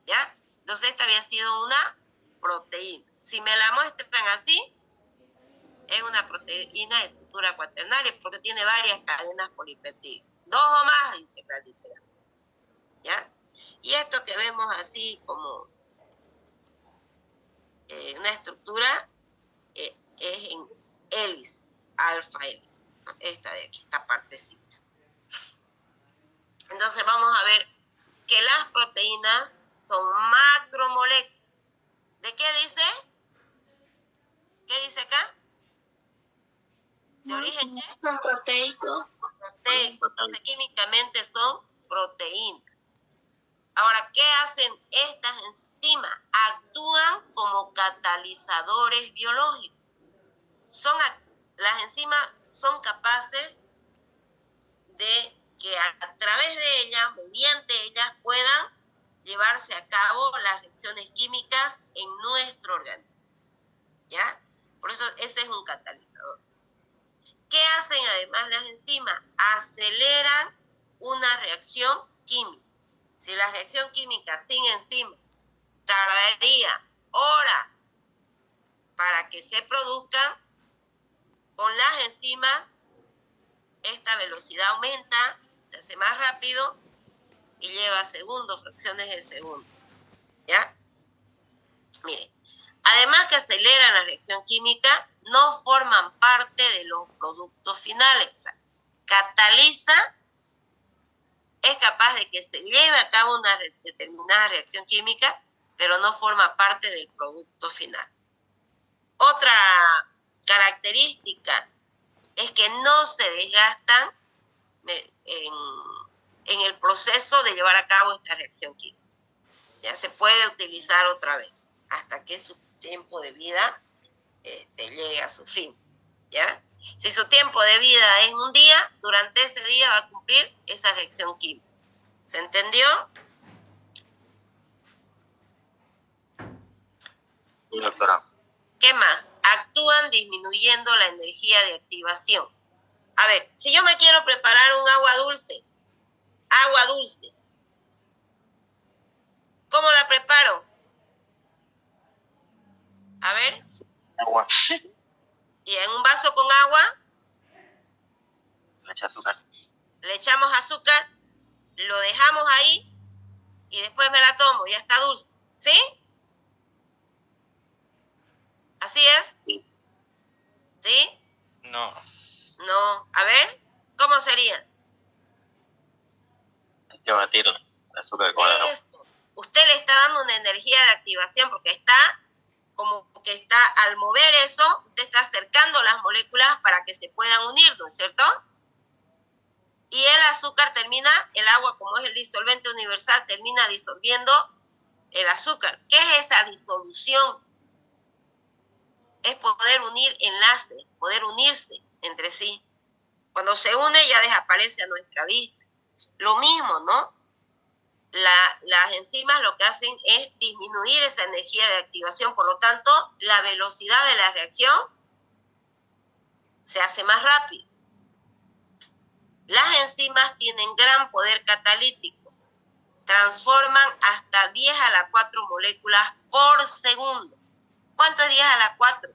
¿ya? Entonces esta había sido una proteína. Si me la muestran así, es una proteína de estructura cuaternaria porque tiene varias cadenas polipeptídicas. 2 o más, dice la literatura, ¿ya? Y esto que vemos así como una estructura es en hélice, alfa hélice, ¿no? Esta de aquí, esta partecita. Entonces vamos a ver que las proteínas son macromoléculas. ¿De qué dice? ¿Qué dice acá? ¿De origen qué? Son proteicos. Proteico. Entonces químicamente son proteínas. Ahora, ¿qué hacen estas enzimas? Actúan como catalizadores biológicos. Las enzimas son capaces de que a través de ellas, mediante ellas, puedan llevarse a cabo las reacciones químicas en nuestro organismo, ¿ya? Por eso ese es un catalizador. ¿Qué hacen además las enzimas? Aceleran una reacción química. Si la reacción química sin enzima tardaría horas para que se produzcan, con las enzimas esta velocidad aumenta, se hace más rápido y lleva segundos, fracciones de segundo, ¿ya? Mire, además que aceleran la reacción química, no forman parte de los productos finales. O sea, cataliza, es capaz de que se lleve a cabo una determinada reacción química, pero no forma parte del producto final. Otra característica es que no se desgastan en el proceso de llevar a cabo esta reacción química. Ya se puede utilizar otra vez hasta que su tiempo de vida llegue a su fin, ¿ya? Si su tiempo de vida es un día, durante ese día va a cumplir esa reacción química. ¿Se entendió? Sí, doctora. ¿Qué más? Actúan disminuyendo la energía de activación. A ver, si yo me quiero preparar un agua dulce, ¿cómo la preparo? A ver. Agua. Y en un vaso con agua Le echa azúcar. le echamos azúcar, lo dejamos ahí y después me la tomo, ya está dulce. ¿Sí? ¿Así es? Sí. ¿Sí? No. No. A ver, ¿cómo sería? Hay que batir el azúcar con agua. Esto. Usted le está dando una energía de activación porque está como que está, al mover eso, usted está acercando las moléculas para que se puedan unir, ¿no es cierto? Y el azúcar termina, el agua como es el disolvente universal, termina disolviendo el azúcar. ¿Qué es esa disolución? Es poder unir enlaces, poder unirse entre sí. Cuando se une ya desaparece a nuestra vista. Lo mismo, ¿no? Las enzimas lo que hacen es disminuir esa energía de activación, por lo tanto, la velocidad de la reacción se hace más rápido. Las enzimas tienen gran poder catalítico, transforman hasta 10 a la 4 moléculas por segundo. ¿Cuánto es 10 a la 4?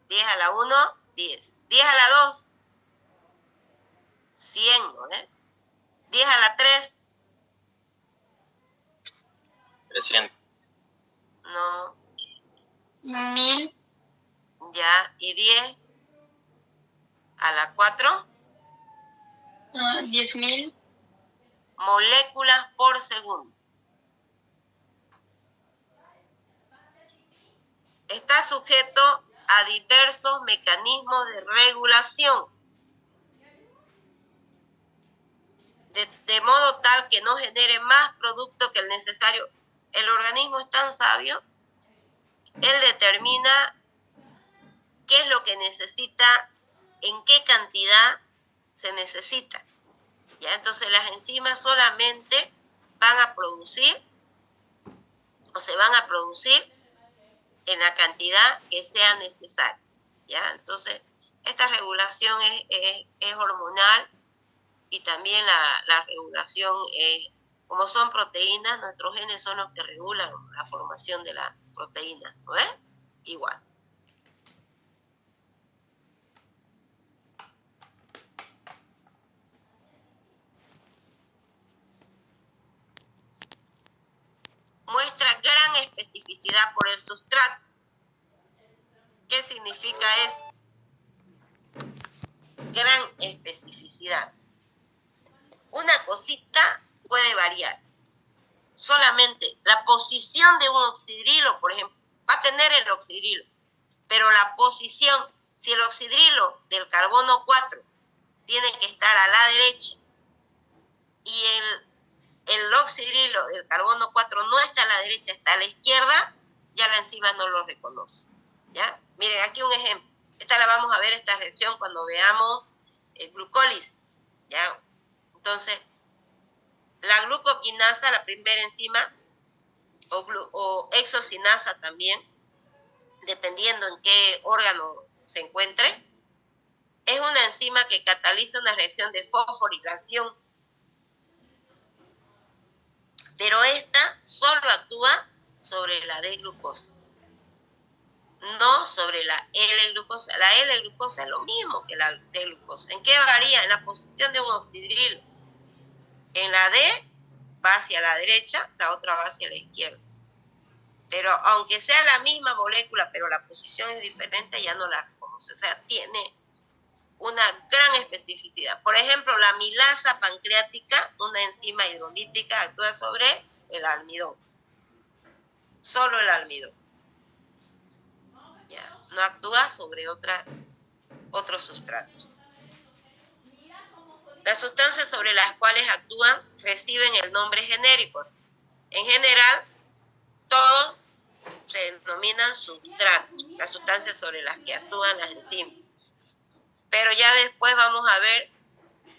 10 a la 1, 10. 10 a la 2, 100, ¿no? 10 a la 3, 300. no. 1000. Ya, y 10 a la 4, 10.000. moléculas por segundo. Está sujeto a diversos mecanismos de regulación, de modo tal que no genere más producto que el necesario. El organismo es tan sabio, él determina qué es lo que necesita, en qué cantidad se necesita. ¿Ya? Entonces las enzimas solamente van a producir o se van a producir en la cantidad que sea necesaria. ¿Ya? Entonces esta regulación es hormonal y también la regulación, como son proteínas, nuestros genes son los que regulan la formación de la proteína, ¿no es? Igual. Muestra gran especificidad por el sustrato. ¿Qué significa eso? Gran especificidad. Una cosita puede variar. Solamente la posición de un oxidrilo, por ejemplo, va a tener el oxidrilo, pero la posición, si el oxidrilo del carbono 4 tiene que estar a la derecha y el oxidrilo del carbono 4 no está a la derecha, está a la izquierda, ya la enzima no lo reconoce. ¿Ya? Miren, aquí un ejemplo. Esta la vamos a ver, esta reacción, cuando veamos glucólisis. ¿Ya? Entonces, la glucoquinasa, la primera enzima, o exocinasa también, dependiendo en qué órgano se encuentre, es una enzima que cataliza una reacción de fosforilación. Pero esta solo actúa sobre la D-glucosa, no sobre la L-glucosa. La L-glucosa es lo mismo que la D-glucosa. ¿En qué varía? En la posición de un oxidrilo. En la D va hacia la derecha, la otra va hacia la izquierda. Pero aunque sea la misma molécula, pero la posición es diferente, ya no la reconoce. O sea, tiene una gran especificidad. Por ejemplo, la amilasa pancreática, una enzima hidrolítica, actúa sobre el almidón. Solo el almidón. ¿Ya? No actúa sobre otro sustrato. Las sustancias sobre las cuales actúan reciben el nombre genéricos. En general, todos se denominan sustratos, las sustancias sobre las que actúan las enzimas. Pero ya después vamos a ver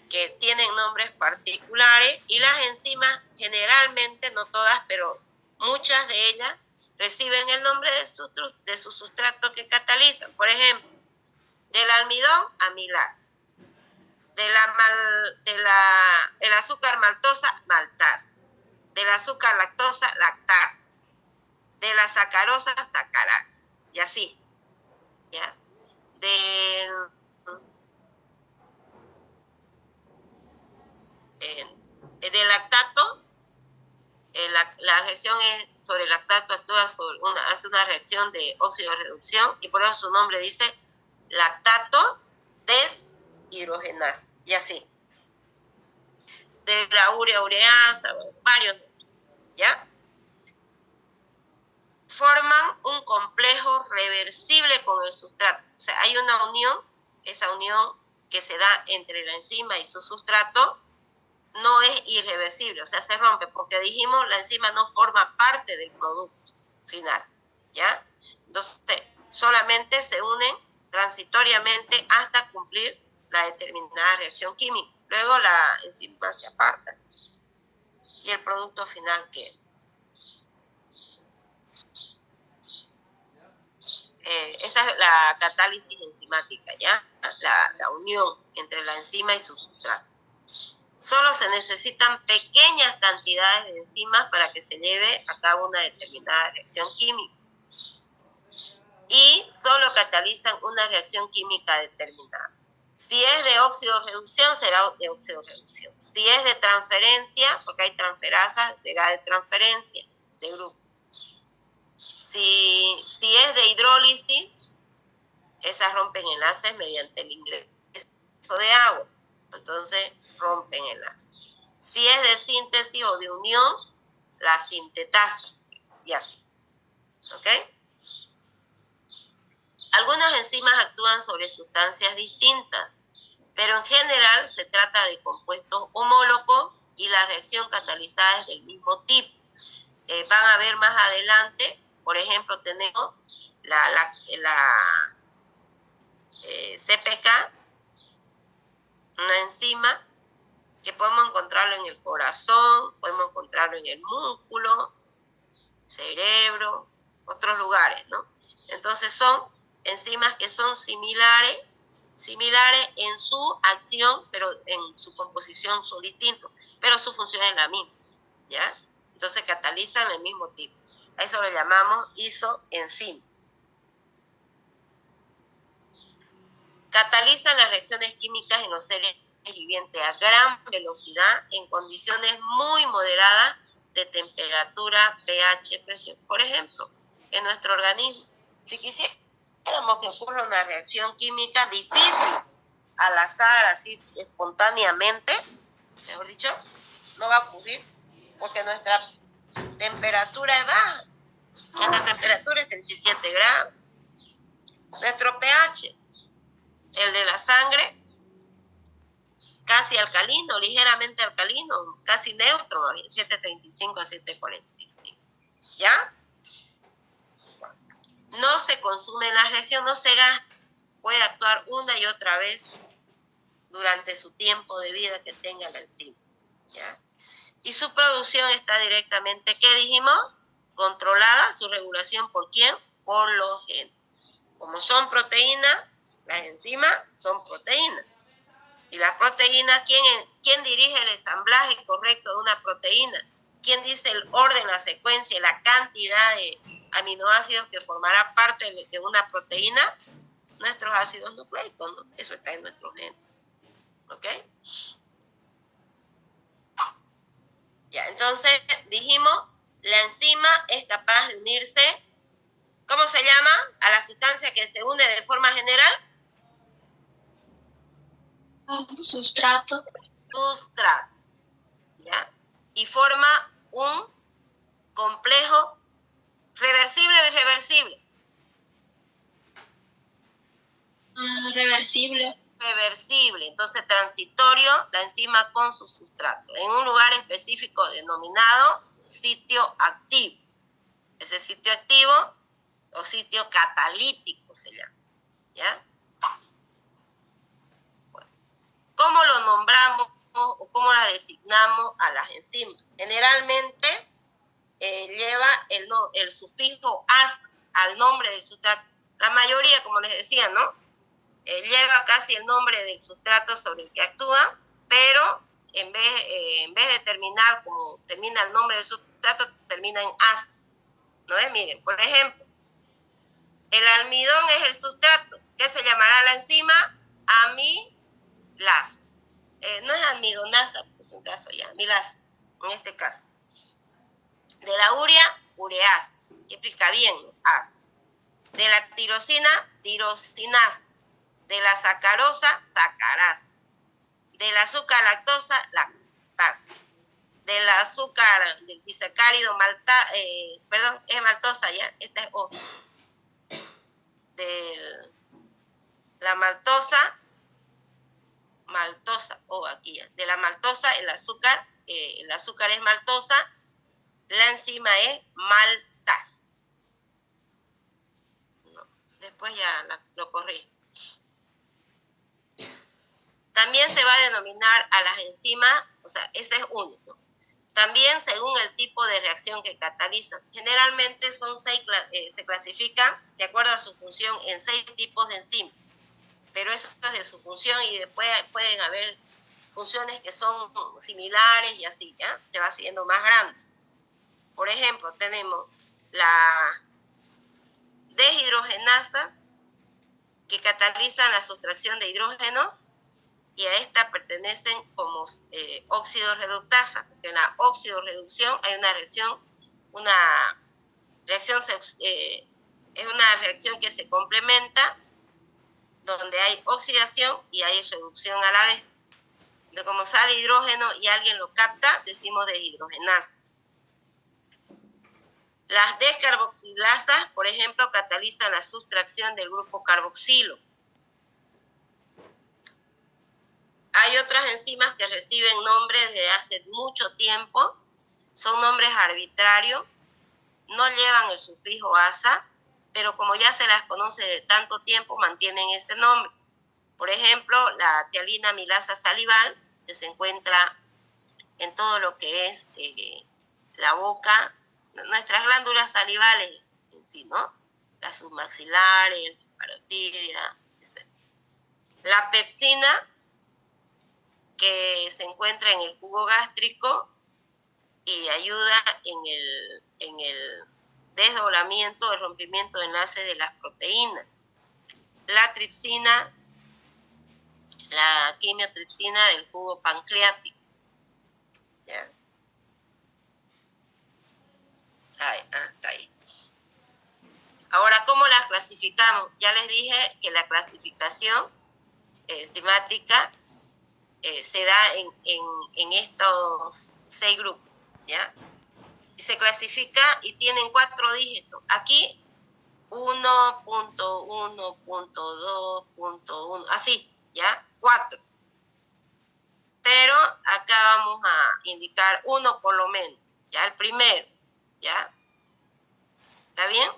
que tienen nombres particulares y las enzimas generalmente, no todas, pero muchas de ellas reciben el nombre de su sustrato que catalizan. Por ejemplo, del almidón, amilasa. El azúcar maltosa, maltasa. Del azúcar lactosa, lactasa. De la sacarosa, sacarasa. Y así. ¿Ya? Del lactato, la reacción es sobre el lactato, hace una reacción de óxido-reducción y por eso su nombre dice lactato deshidrogenasa. Y así. De la ureasa, varios, ¿ya? Forman un complejo reversible con el sustrato. O sea, hay una unión, esa unión que se da entre la enzima y su sustrato no es irreversible, o sea, se rompe, porque dijimos la enzima no forma parte del producto final, ¿ya? Entonces, solamente se unen transitoriamente hasta cumplir la determinada reacción química. Luego la enzima se aparta y el producto final queda. Esa es la catálisis enzimática, ¿ya? La unión entre la enzima y su sustrato. Solo se necesitan pequeñas cantidades de enzimas para que se lleve a cabo una determinada reacción química. Y solo catalizan una reacción química determinada. Si es de óxido-reducción, será de óxido-reducción. Si es de transferencia, porque hay transferasas, será de transferencia de grupo. Si es de hidrólisis, esas rompen enlaces mediante el ingreso de agua. Entonces, rompen enlaces. Si es de síntesis o de unión, la sintetasa. Y así. ¿Ok? Algunas enzimas actúan sobre sustancias distintas, pero en general se trata de compuestos homólogos y la reacción catalizada es del mismo tipo. Van a ver más adelante, por ejemplo, tenemos la CPK, una enzima que podemos encontrarlo en el corazón, podemos encontrarlo en el músculo, cerebro, otros lugares, ¿no? Entonces son enzimas que son similares similares en su acción, pero en su composición son distintos, pero su función es la misma, ¿ya? Entonces catalizan el mismo tipo. A eso lo llamamos isoenzima. Catalizan las reacciones químicas en los seres vivientes a gran velocidad en condiciones muy moderadas de temperatura, pH, presión. Por ejemplo, en nuestro organismo, si quisiéramos que ocurra una reacción química difícil, al azar, así espontáneamente, mejor dicho, no va a ocurrir porque nuestra temperatura es baja. Nuestra temperatura es 37 grados. Nuestro pH, el de la sangre, casi alcalino, ligeramente alcalino, casi neutro, 7.35 a 7.45. ¿Ya? No se consume en la reacción, no se gasta. Puede actuar una y otra vez durante su tiempo de vida que tenga la enzima. ¿Ya? Y su producción está directamente, ¿qué dijimos? Controlada, su regulación, ¿por quién? Por los genes. Como son proteínas, las enzimas son proteínas. Y las proteínas, ¿quién dirige el ensamblaje correcto de una proteína? ¿Quién dice el orden, la secuencia, la cantidad de aminoácidos que formará parte de una proteína? Nuestros ácidos nucleicos, ¿no? Eso está en nuestros genes. ¿Ok? Ya, entonces dijimos, la enzima es capaz de unirse, ¿cómo se llama? A la sustancia que se une de forma general. Sustrato. Sustrato. ¿Ya? Y forma un complejo reversible o irreversible. Reversible. Reversible, entonces transitorio, la enzima con su sustrato, en un lugar específico denominado sitio activo. Ese sitio activo o sitio catalítico se llama. ¿Ya? Bueno, ¿cómo lo nombramos o cómo la designamos a las enzimas? Generalmente lleva el sufijo as al nombre del sustrato. La mayoría, como les decía, ¿no? Lleva casi el nombre del sustrato sobre el que actúa, pero en vez de terminar como termina el nombre del sustrato, termina en as. ¿No es? Miren, por ejemplo, el almidón es el sustrato. ¿Qué se llamará la enzima? Amilasa. No es almidonasa, pues un caso ya, amilasa, en este caso. De la urea, ureasa, que explica bien, as. De la tirosina, tirosinasa. De la sacarosa, sacarasa. Del azúcar lactosa, lactasa. Del azúcar del disacárido es maltosa ya, esta es O. De la maltosa, O aquí ya. De la maltosa, el azúcar es maltosa, la enzima es maltasa. No, después ya lo corrí. También se va a denominar a las enzimas, o sea, ese es único. También según el tipo de reacción que catalizan. Generalmente se clasifican de acuerdo a su función en 6 tipos de enzimas. Pero eso es de su función y después pueden haber funciones que son similares y así, ¿ya? Se va haciendo más grande. Por ejemplo, tenemos las deshidrogenasas que catalizan la sustracción de hidrógenos y a esta pertenecen como óxido reductasa, porque en la oxidorreducción hay una reacción es una reacción que se complementa, donde hay oxidación y hay reducción a la vez. De como sale hidrógeno y alguien lo capta, decimos deshidrogenasa. Las descarboxilasas, por ejemplo, catalizan la sustracción del grupo carboxilo. Hay otras enzimas que reciben nombres de hace mucho tiempo, son nombres arbitrarios, no llevan el sufijo asa, pero como ya se las conoce de tanto tiempo, mantienen ese nombre. Por ejemplo, la tialina amilasa salival, que se encuentra en todo lo que es la boca, nuestras glándulas salivales en sí, ¿no? Las submaxilares, la parotidia, etc. La pepsina, que se encuentra en el jugo gástrico y ayuda en el desdoblamiento, el rompimiento de enlace de las proteínas. La tripsina, la quimiotripsina del jugo pancreático. ¿Ya? Está ahí. Ahora, ¿cómo las clasificamos? Ya les dije que la clasificación enzimática se da en estos 6 grupos, ¿ya? Y se clasifica y tienen 4 dígitos. Aquí 1.1.2.1, así, ¿ya? 4. Pero acá vamos a indicar uno por lo menos, ¿ya? El primero, ¿ya? ¿Está bien?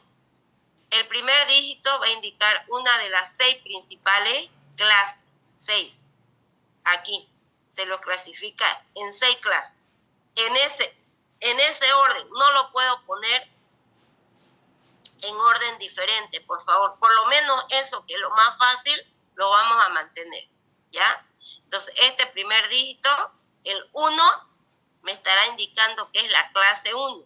El primer dígito va a indicar una de las 6 principales clases. 6. Aquí se los clasifica en 6 clases. En ese orden. No lo puedo poner en orden diferente, por favor. Por lo menos eso, que es lo más fácil, lo vamos a mantener, ¿ya? Entonces, este primer dígito, el 1, me estará indicando que es la clase 1.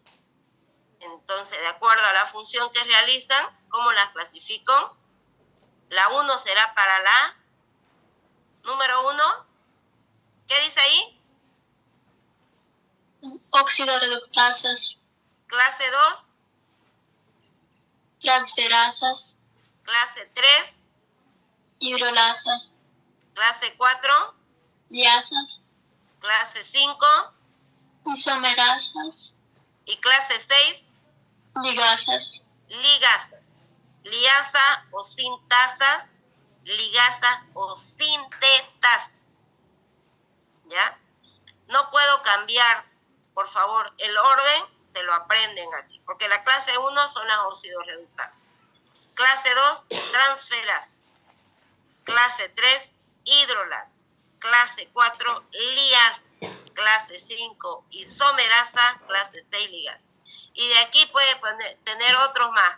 Entonces, de acuerdo a la función que realizan, ¿cómo las clasifico? La 1 será para la número 1. ¿Qué dice ahí? Oxidorreductasas. Clase 2. Transferasas. Clase 3. Hidrolasas. Clase 4. Liasas. Clase 5. Isomerasas. Y clase 6. Ligasas. Ligasas. Liasa o sintasas, ligasas o sintetasas. ¿Ya? No puedo cambiar, por favor, el orden, se lo aprenden así, porque la clase 1 son las oxidorreductasas. Clase 2, transferasas. Clase 3, hidrolasas. Clase 4, liasas. Clase 5, isomerasas. Clase 6, ligasas. Y de aquí puede tener otros más.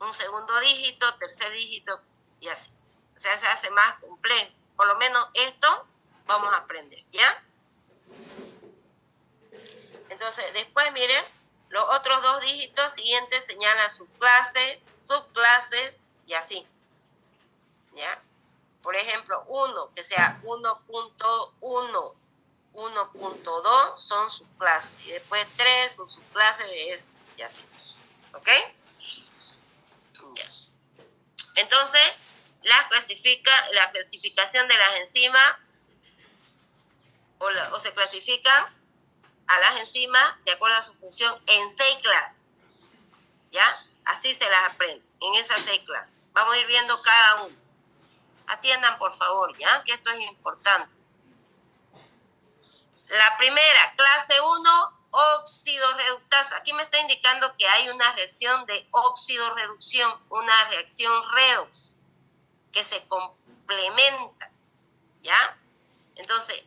Un segundo dígito, tercer dígito y así. O sea, se hace más complejo. Por lo menos esto vamos a aprender, ¿ya? Entonces, después, miren, los otros 2 dígitos siguientes señalan subclases, subclases y así, ¿ya? Por ejemplo, 1, que sea 1.1, 1.2 son subclases. Y después 3 subclases y así. ¿Ok? Ya. Entonces, la clasificación de las enzimas o se clasifican a las enzimas de acuerdo a su función en 6 clases. ¿Ya? Así se las aprende, en esas 6 clases. Vamos a ir viendo cada uno. Atiendan, por favor, ¿ya? Que esto es importante. La primera, clase 1, oxidorreductasa. Aquí me está indicando que hay una reacción de oxidorreducción, una reacción redox, que se complementa, ¿ya? Entonces,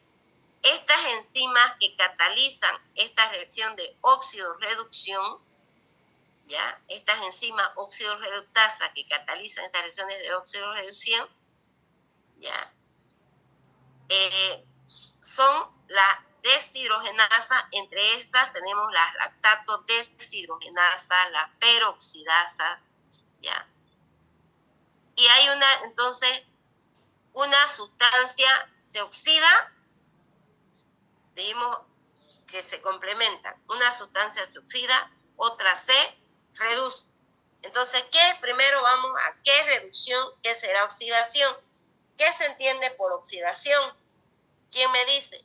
estas enzimas que catalizan esta reacción de oxidorreducción, ¿ya? Estas enzimas oxidorreductasas que catalizan estas reacciones de oxidorreducción, ¿ya? Son la deshidrogenasa. Entre esas tenemos las lactato deshidrogenasa, las peroxidasas, ¿ya? Y hay entonces, una sustancia se oxida, dijimos que se complementan. Una sustancia se oxida, otra se reduce. Entonces, ¿qué? Primero vamos a qué reducción, qué será oxidación. ¿Qué se entiende por oxidación? ¿Quién me dice?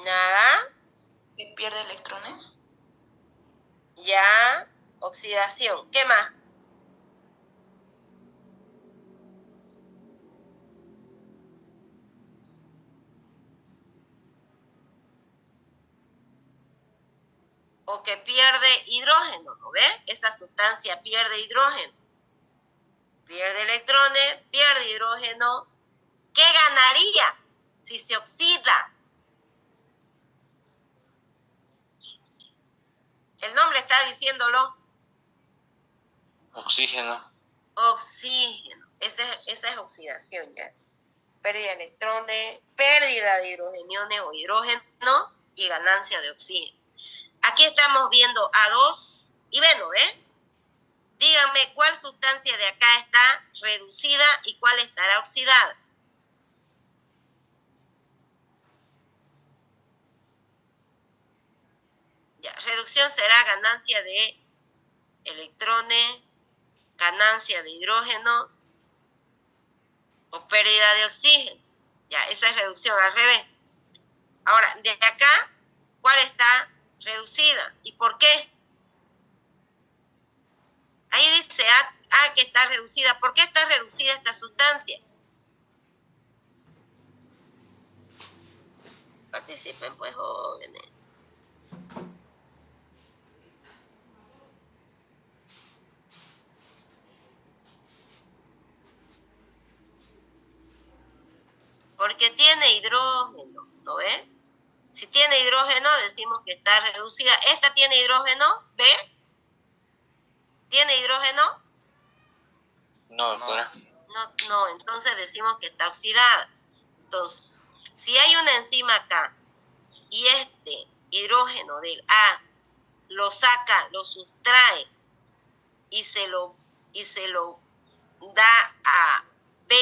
Nada. ¿Que pierde electrones? Ya, oxidación. ¿Qué más? O que pierde hidrógeno, ¿no ves? Esa sustancia pierde hidrógeno. Pierde electrones, pierde hidrógeno. ¿Qué ganaría si se oxida? El nombre está diciéndolo. Oxígeno. Oxígeno. Esa es oxidación, ¿ya? Pérdida de electrones, pérdida de hidrogeniones o hidrógeno y ganancia de oxígeno. Aquí estamos viendo A2 y B, ¿no? Díganme cuál sustancia de acá está reducida y cuál estará oxidada. Ya, reducción será ganancia de electrones, ganancia de hidrógeno o pérdida de oxígeno. Ya, esa es reducción, al revés. Ahora, de acá, ¿cuál está reducida? ¿Y por qué? Ahí dice A que está reducida. ¿Por qué está reducida esta sustancia? Participen, pues, jóvenes. Porque tiene hidrógeno, ¿no ves? Si tiene hidrógeno, decimos que está reducida. ¿Esta tiene hidrógeno? ¿Ve? ¿Tiene hidrógeno? No, doctora. No, entonces decimos que está oxidada. Entonces, si hay una enzima acá y este hidrógeno del A lo saca, lo sustrae y se lo da a B,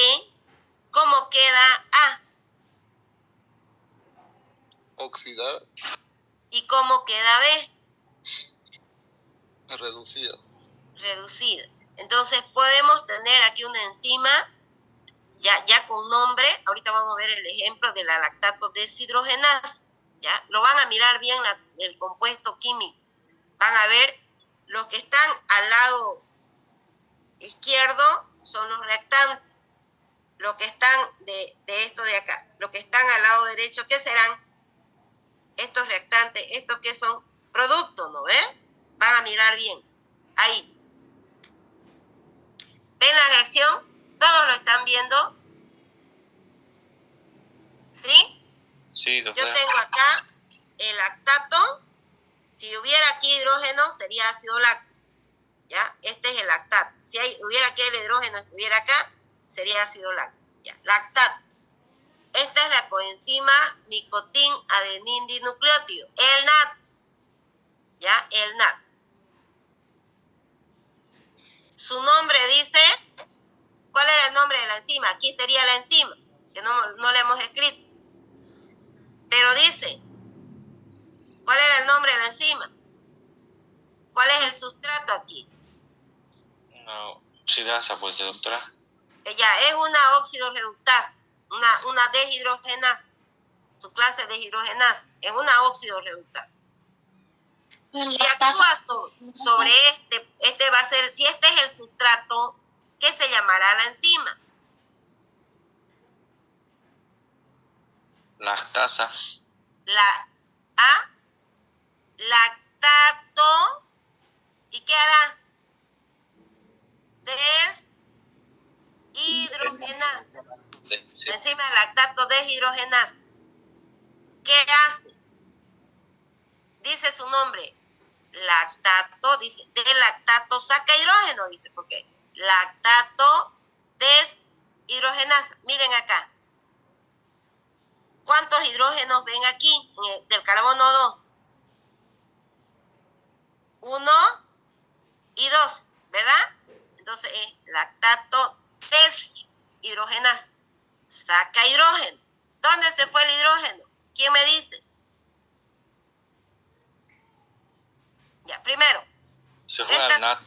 ¿cómo queda A? Oxidada. ¿Y cómo queda B? Reducida. Reducida. Entonces podemos tener aquí una enzima ya con nombre. Ahorita vamos a ver el ejemplo de la lactato deshidrogenasa. ¿Ya? Lo van a mirar bien el compuesto químico. Van a ver los que están al lado izquierdo son los reactantes. Los que están de esto de acá. Los que están al lado derecho, ¿qué serán? Estos reactantes, estos que son productos, ¿no ves? Van a mirar bien. Ahí. ¿Ven la reacción? ¿Todos lo están viendo? ¿Sí? Sí, Yo doctora. tengo acá el lactato. Si hubiera aquí hidrógeno, sería ácido láctico. ¿Ya? Este es el lactato. Si hubiera aquí el hidrógeno, estuviera acá, sería ácido láctico. ¿Ya? Lactato. Esta es la coenzima nicotín adenin dinucleótido. El NAD. ¿Ya? El NAD. Su nombre dice, ¿cuál era el nombre de la enzima? Aquí sería la enzima, que no le hemos escrito. Pero dice, ¿cuál era el nombre de la enzima? ¿Cuál es el sustrato aquí? Una oxidasa, pues, doctora. Ya, es una oxidorreductasa, una deshidrogenasa. Su clase de deshidrogenasa es una oxidorreductasa. Si actúa sobre este va a ser, si este es el sustrato, ¿qué se llamará la enzima? Lactasa. Lactato. ¿Y qué hará? Deshidrogenasa. Sí. La enzima de lactato deshidrogenasa. ¿Qué hace? Dice su nombre. Lactato, dice, de lactato saca hidrógeno, dice, porque lactato deshidrogenasa. Miren acá. ¿Cuántos hidrógenos ven aquí del carbono 2? 1 y 2, ¿verdad? Entonces es lactato deshidrogenasa. Saca hidrógeno. ¿Dónde se fue el hidrógeno? ¿Quién me dice? Ya, primero. Se fue al NAD.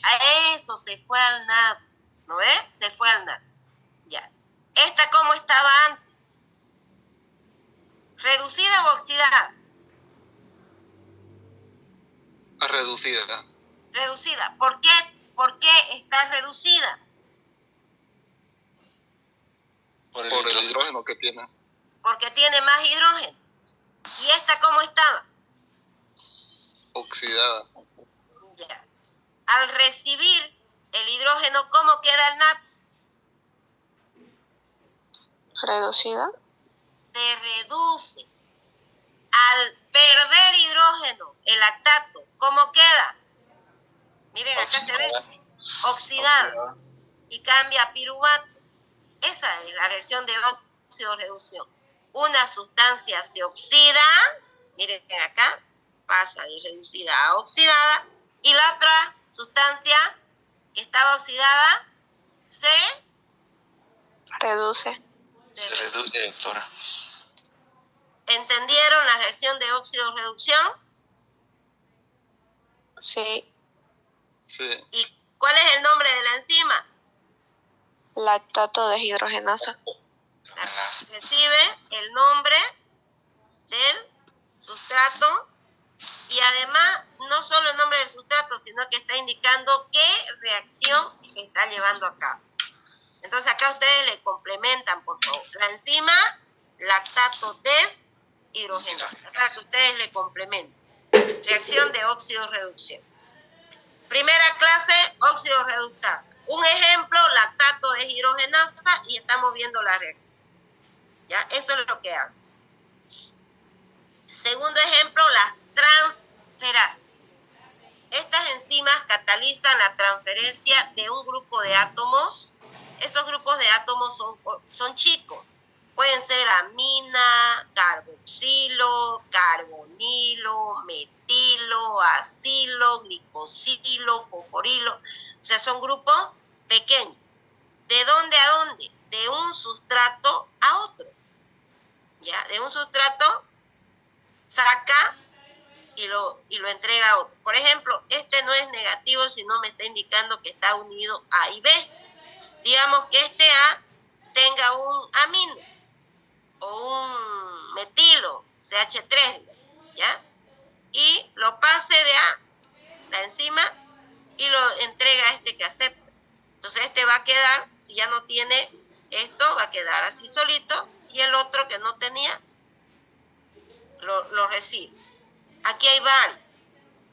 A eso, se fue al NAD. ¿No ves? Se fue al NAD. Ya. ¿Esta cómo estaba antes? ¿Reducida o oxidada? Reducida. Reducida. ¿Por qué? ¿Por qué está reducida? Por el hidrógeno que tiene. Porque tiene más hidrógeno. ¿Y esta cómo estaba? Oxidada. Ya. Al recibir el hidrógeno, ¿cómo queda el NAD? Reducida. Se reduce. Al perder hidrógeno, el lactato, ¿cómo queda? Miren, acá se ve. oxidada y cambia a piruvato. Esa es la reacción de oxidorreducción. Una sustancia se oxida, miren acá, pasa de reducida a oxidada, y la otra sustancia que estaba oxidada se Reduce. Se reduce, doctora. ¿Entendieron la reacción de óxido-reducción? Sí. Sí. ¿Y cuál es el nombre de la enzima? Lactato deshidrogenasa. Recibe el nombre del sustrato y además no solo el nombre del sustrato, sino que está indicando qué reacción está llevando a cabo. Entonces acá ustedes le complementan, por favor. La enzima lactato deshidrogenasa, para que ustedes le complementen. Reacción de óxido-reducción. Primera clase, óxido-reductasa. Un ejemplo, lactato deshidrogenasa, y estamos viendo la reacción. ¿Ya? Eso es lo que hace. Segundo ejemplo, las transferases. Estas enzimas catalizan la transferencia de un grupo de átomos. Esos grupos de átomos son chicos. Pueden ser amina, carboxilo, carbonilo, metilo, acilo, glicosilo, fosforilo. O sea, son grupos pequeños. ¿De dónde a dónde? De un sustrato a otro. ¿Ya? De un sustrato saca y lo entrega a otro. Por ejemplo, este no es negativo, sino me está indicando que está unido A y B. Digamos que este A tenga un amino o un metilo, CH3, ¿ya? Y lo pase de A, la enzima, y lo entrega a este que acepta. Entonces este va a quedar, si ya no tiene esto, va a quedar así solito, y el otro que no tenía, lo recibe. Aquí hay varios.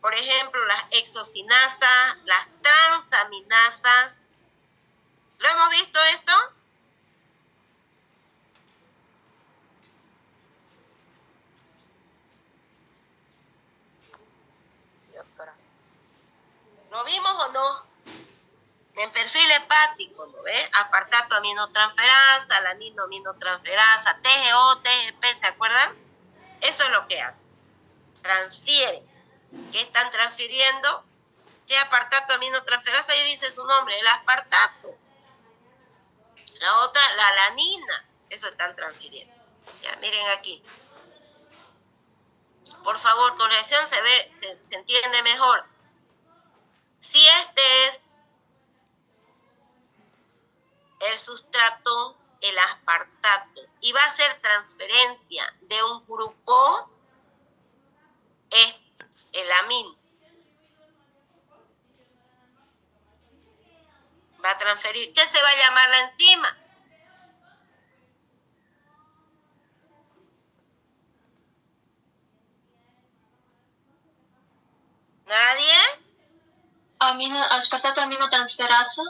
Por ejemplo, las exocinasas, las transaminasas. ¿Lo hemos visto esto? ¿Lo vimos o no? En perfil hepático, ¿no ves? Aspartato aminotransferasa, alanino aminotransferasa, TGO, TGP, ¿se acuerdan? Eso es lo que hace. Transfieren. ¿Qué están transfiriendo? ¿Qué aspartato aminotransferasa? Ahí dice su nombre, el aspartato. La otra, la alanina. Eso están transfiriendo. Ya, miren aquí. Por favor, con reacción se entiende mejor. Si este es el sustrato, el aspartato, y va a hacer transferencia de un grupo, es el amino. Va a transferir. ¿Qué se va a llamar la enzima? ¿Nadie? Aspartato aminotransferasa.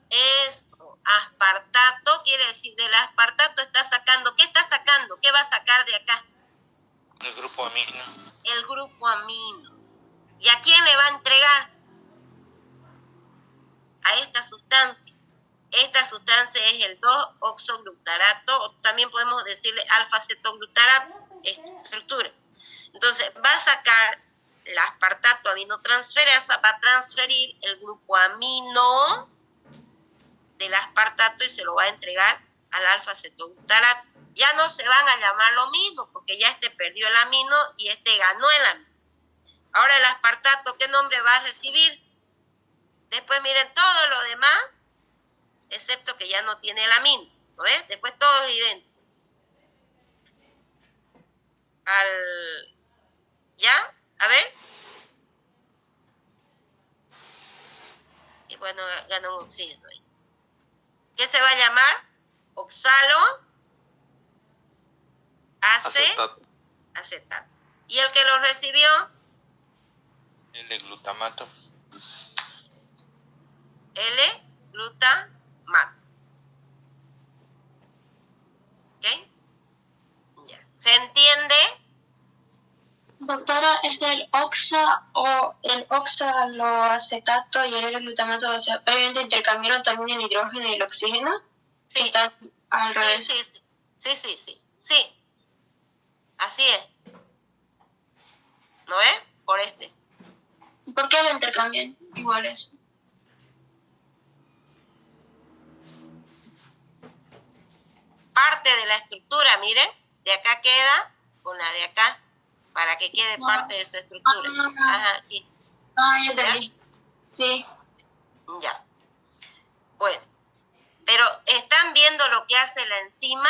Eso, aspartato quiere decir, del aspartato está sacando, ¿qué está sacando? ¿Qué va a sacar de acá? El grupo amino. El grupo amino. ¿Y a quién le va a entregar? A esta sustancia. Esta sustancia es el 2-oxoglutarato, o también podemos decirle alfa-cetoglutarato, esta estructura. Entonces, va a sacar el aspartato aminotransferasa, va a transferir el grupo amino del aspartato y se lo va a entregar al alfa-cetoglutarato. Ya no se van a llamar lo mismo, porque ya este perdió el amino y este ganó el amino. Ahora el aspartato, ¿qué nombre va a recibir? Después miren todo lo demás, excepto que ya no tiene el amino, ¿no ves? Después todo es idéntico. ¿Ya? A ver. Y bueno, ganó un oxígeno ahí. ¿Qué se va a llamar? Oxalo acetato. ¿Y el que lo recibió? L-glutamato. L-glutamato. ¿Ok? Ya. ¿Se entiende? Doctora, es del oxa o el oxaloacetato y el L-glutamato, o sea, previamente intercambiaron también el hidrógeno y el oxígeno. Sí. Están al revés. Sí. Así es. ¿No es? Por este. ¿Por qué lo intercambian iguales? Parte de la estructura, miren, de acá queda con la de acá, para que quede parte de su estructura. Ajá, aquí. Ya entendí. Sí. Ya. Bueno, pero ¿están viendo lo que hace la enzima?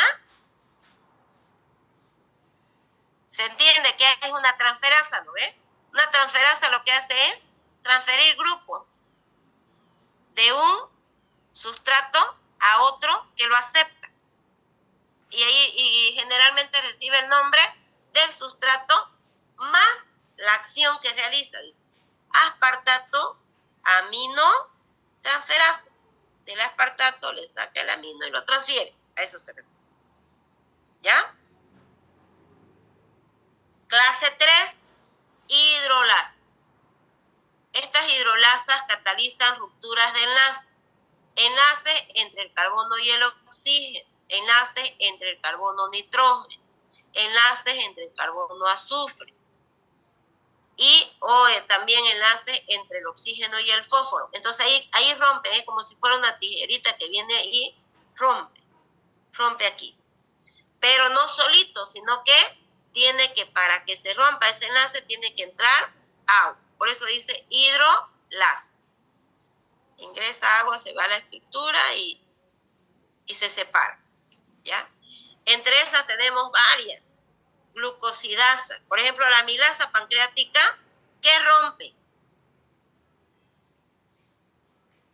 ¿Se entiende que es una transferasa, no ves? Una transferasa lo que hace es transferir grupos de un sustrato a otro que lo acepta. Y generalmente recibe el nombre del sustrato más la acción que realiza. Dice, aspartato, amino, transferasa. Del aspartato le saca el amino y lo transfiere. A eso se refiere. ¿Ya? Clase 3, hidrolasas. Estas hidrolasas catalizan rupturas de enlaces. Enlaces entre el carbono y el oxígeno. Enlaces entre el carbono nitrógeno. Enlaces entre el carbono azufre. Y también enlaces entre el oxígeno y el fósforo. Entonces ahí rompe, como si fuera una tijerita que viene ahí, rompe aquí. Pero no solito, sino que tiene que, para que se rompa ese enlace, tiene que entrar agua. Por eso dice hidrolasas. Ingresa agua, se va a la estructura y se separa. ¿Ya? Entre esas tenemos varias. Glucosidasa. Por ejemplo, la amilasa pancreática, ¿qué rompe?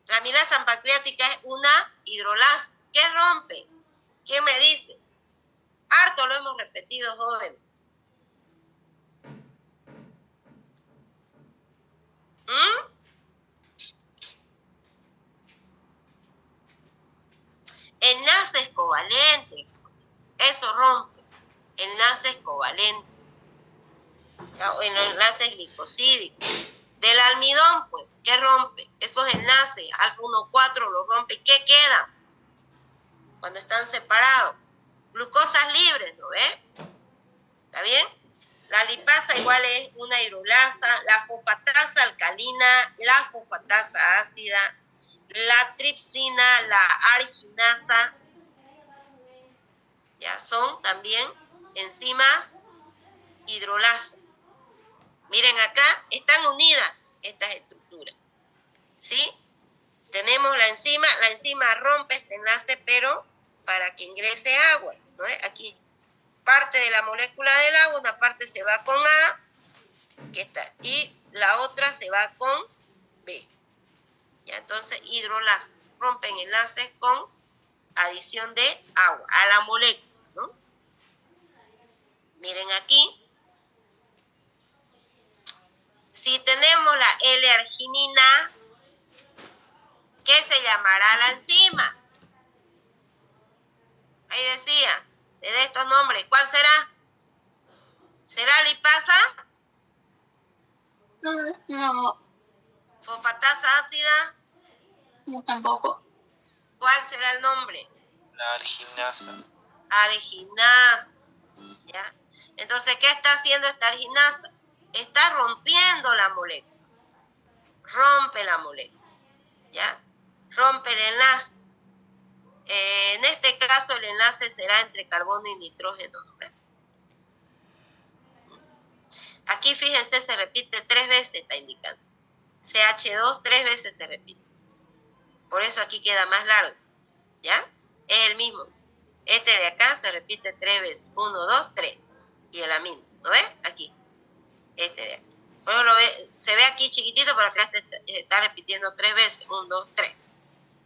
La amilasa pancreática es una hidrolasa. ¿Qué rompe? ¿Qué me dice? Harto lo hemos repetido, jóvenes. Enlaces covalentes. Eso rompe. Enlaces covalentes. O enlaces glicosídicos. Del almidón, pues, ¿qué rompe? Esos enlaces, alfa 1,4 los rompe. ¿Qué queda? Cuando están separados. Glucosas libres, ¿no ves? ¿Está bien? La lipasa igual es una hidrolasa, la fosfatasa alcalina, la fosfatasa ácida, la tripsina, la arginasa, ya son también enzimas hidrolasas. Miren acá, están unidas estas estructuras, ¿sí? Tenemos la enzima rompe este enlace, pero para que ingrese agua, ¿no es? Aquí parte de la molécula del agua, una parte se va con A, que está, y la otra se va con B. Ya, entonces hidrolasas rompen enlaces con adición de agua a la molécula, ¿no? Miren aquí. Si tenemos la L-arginina, ¿qué se llamará la enzima? Ahí decía, de estos nombres, ¿cuál será? ¿Será lipasa? No. ¿Fosfatasa ácida? No, tampoco. ¿Cuál será el nombre? La arginasa. Arginasa. ¿Ya? Entonces, ¿qué está haciendo esta arginasa? Está rompiendo la molécula. Rompe la molécula. ¿Ya? Rompe el enlace. En este caso, el enlace será entre carbono y nitrógeno. ¿No? Aquí, fíjense, se repite 3 veces, está indicando. CH2 3 veces se repite. Por eso aquí queda más largo. ¿Ya? Es el mismo. Este de acá se repite 3 veces. 1, 2, 3. Y el amino. ¿No ves? Aquí. Este de acá. Bueno, se ve aquí chiquitito, pero acá está repitiendo 3 veces. 1, 2, 3.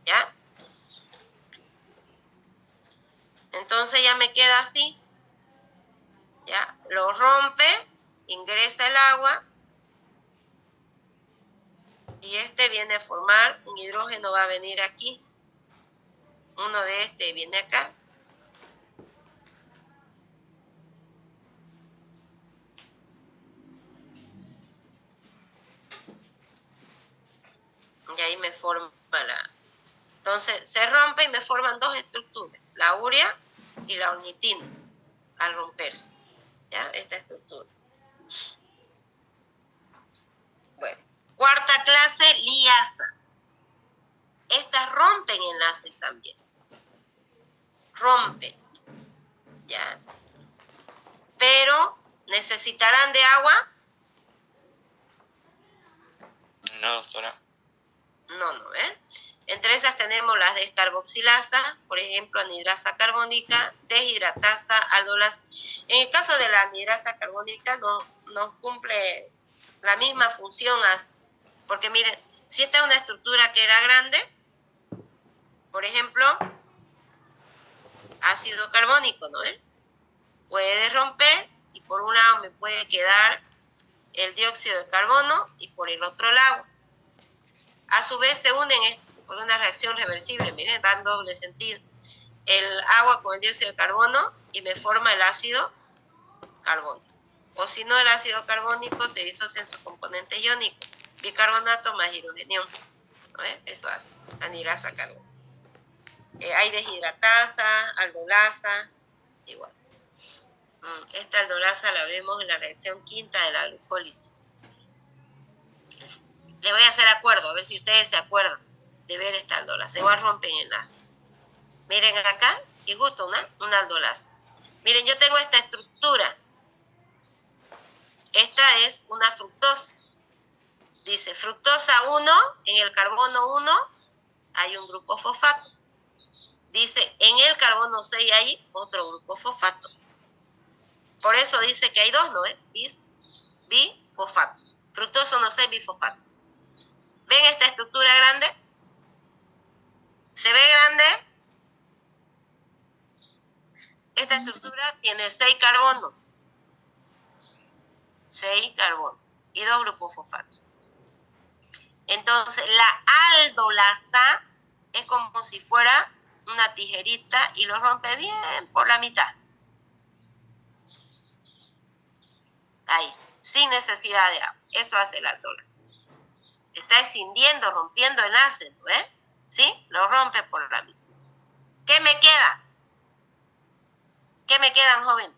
¿Ya? Entonces ya me queda así. ¿Ya? Lo rompe, ingresa el agua. Y este viene a formar, un hidrógeno va a venir aquí. Uno de este viene acá. ahí me forma la... Entonces, se rompe y me forman dos estructuras, la urea y la ornitina, al romperse, ¿ya? Esta estructura. Bueno, cuarta clase, liasas. Estas rompen enlaces también. Rompen, ¿ya? Pero, ¿necesitarán de agua? No, doctora. No, ¿eh? Entre esas tenemos las descarboxilasas, por ejemplo, anhidrasa carbónica, deshidratasa, aldolasa. En el caso de la anhidrasa carbónica no cumple la misma función, porque miren, si esta es una estructura que era grande, por ejemplo, ácido carbónico, ¿no? Puede romper y por un lado me puede quedar el dióxido de carbono y por el otro el agua. A su vez se unen por una reacción reversible, miren, dan doble sentido. El agua con el dióxido de carbono y me forma el ácido carbónico. O si no, el ácido carbónico se disocia en su componente iónico, bicarbonato más hidrogenión. ¿No? Eso hace anhidrasa carbónica. Hay deshidratasa, aldolasa, igual. Esta aldolasa la vemos en la reacción quinta de la glucólisis. Le voy a hacer acuerdo, a ver si ustedes se acuerdan de ver esta aldolasa. Igual rompen enlace. Miren acá, y justo una aldolasa. Miren, yo tengo esta estructura. Esta es una fructosa. Dice fructosa 1, en el carbono 1 hay un grupo fosfato. Dice, en el carbono 6 hay otro grupo fosfato. Por eso dice que hay dos, ¿no? Bifosfato. Fructosa 1,6 bifosfato. ¿Ven esta estructura grande? ¿Se ve grande? Esta estructura tiene 6 carbonos. 6 carbonos y 2 grupos fosfatos. Entonces, la aldolasa es como si fuera una tijerita y lo rompe bien por la mitad. Ahí, sin necesidad de agua. Eso hace la aldolasa. Está escindiendo, rompiendo el ácido, ¿eh? ¿Sí? Lo rompe por la mitad. ¿Qué me queda? ¿Qué me quedan, jóvenes?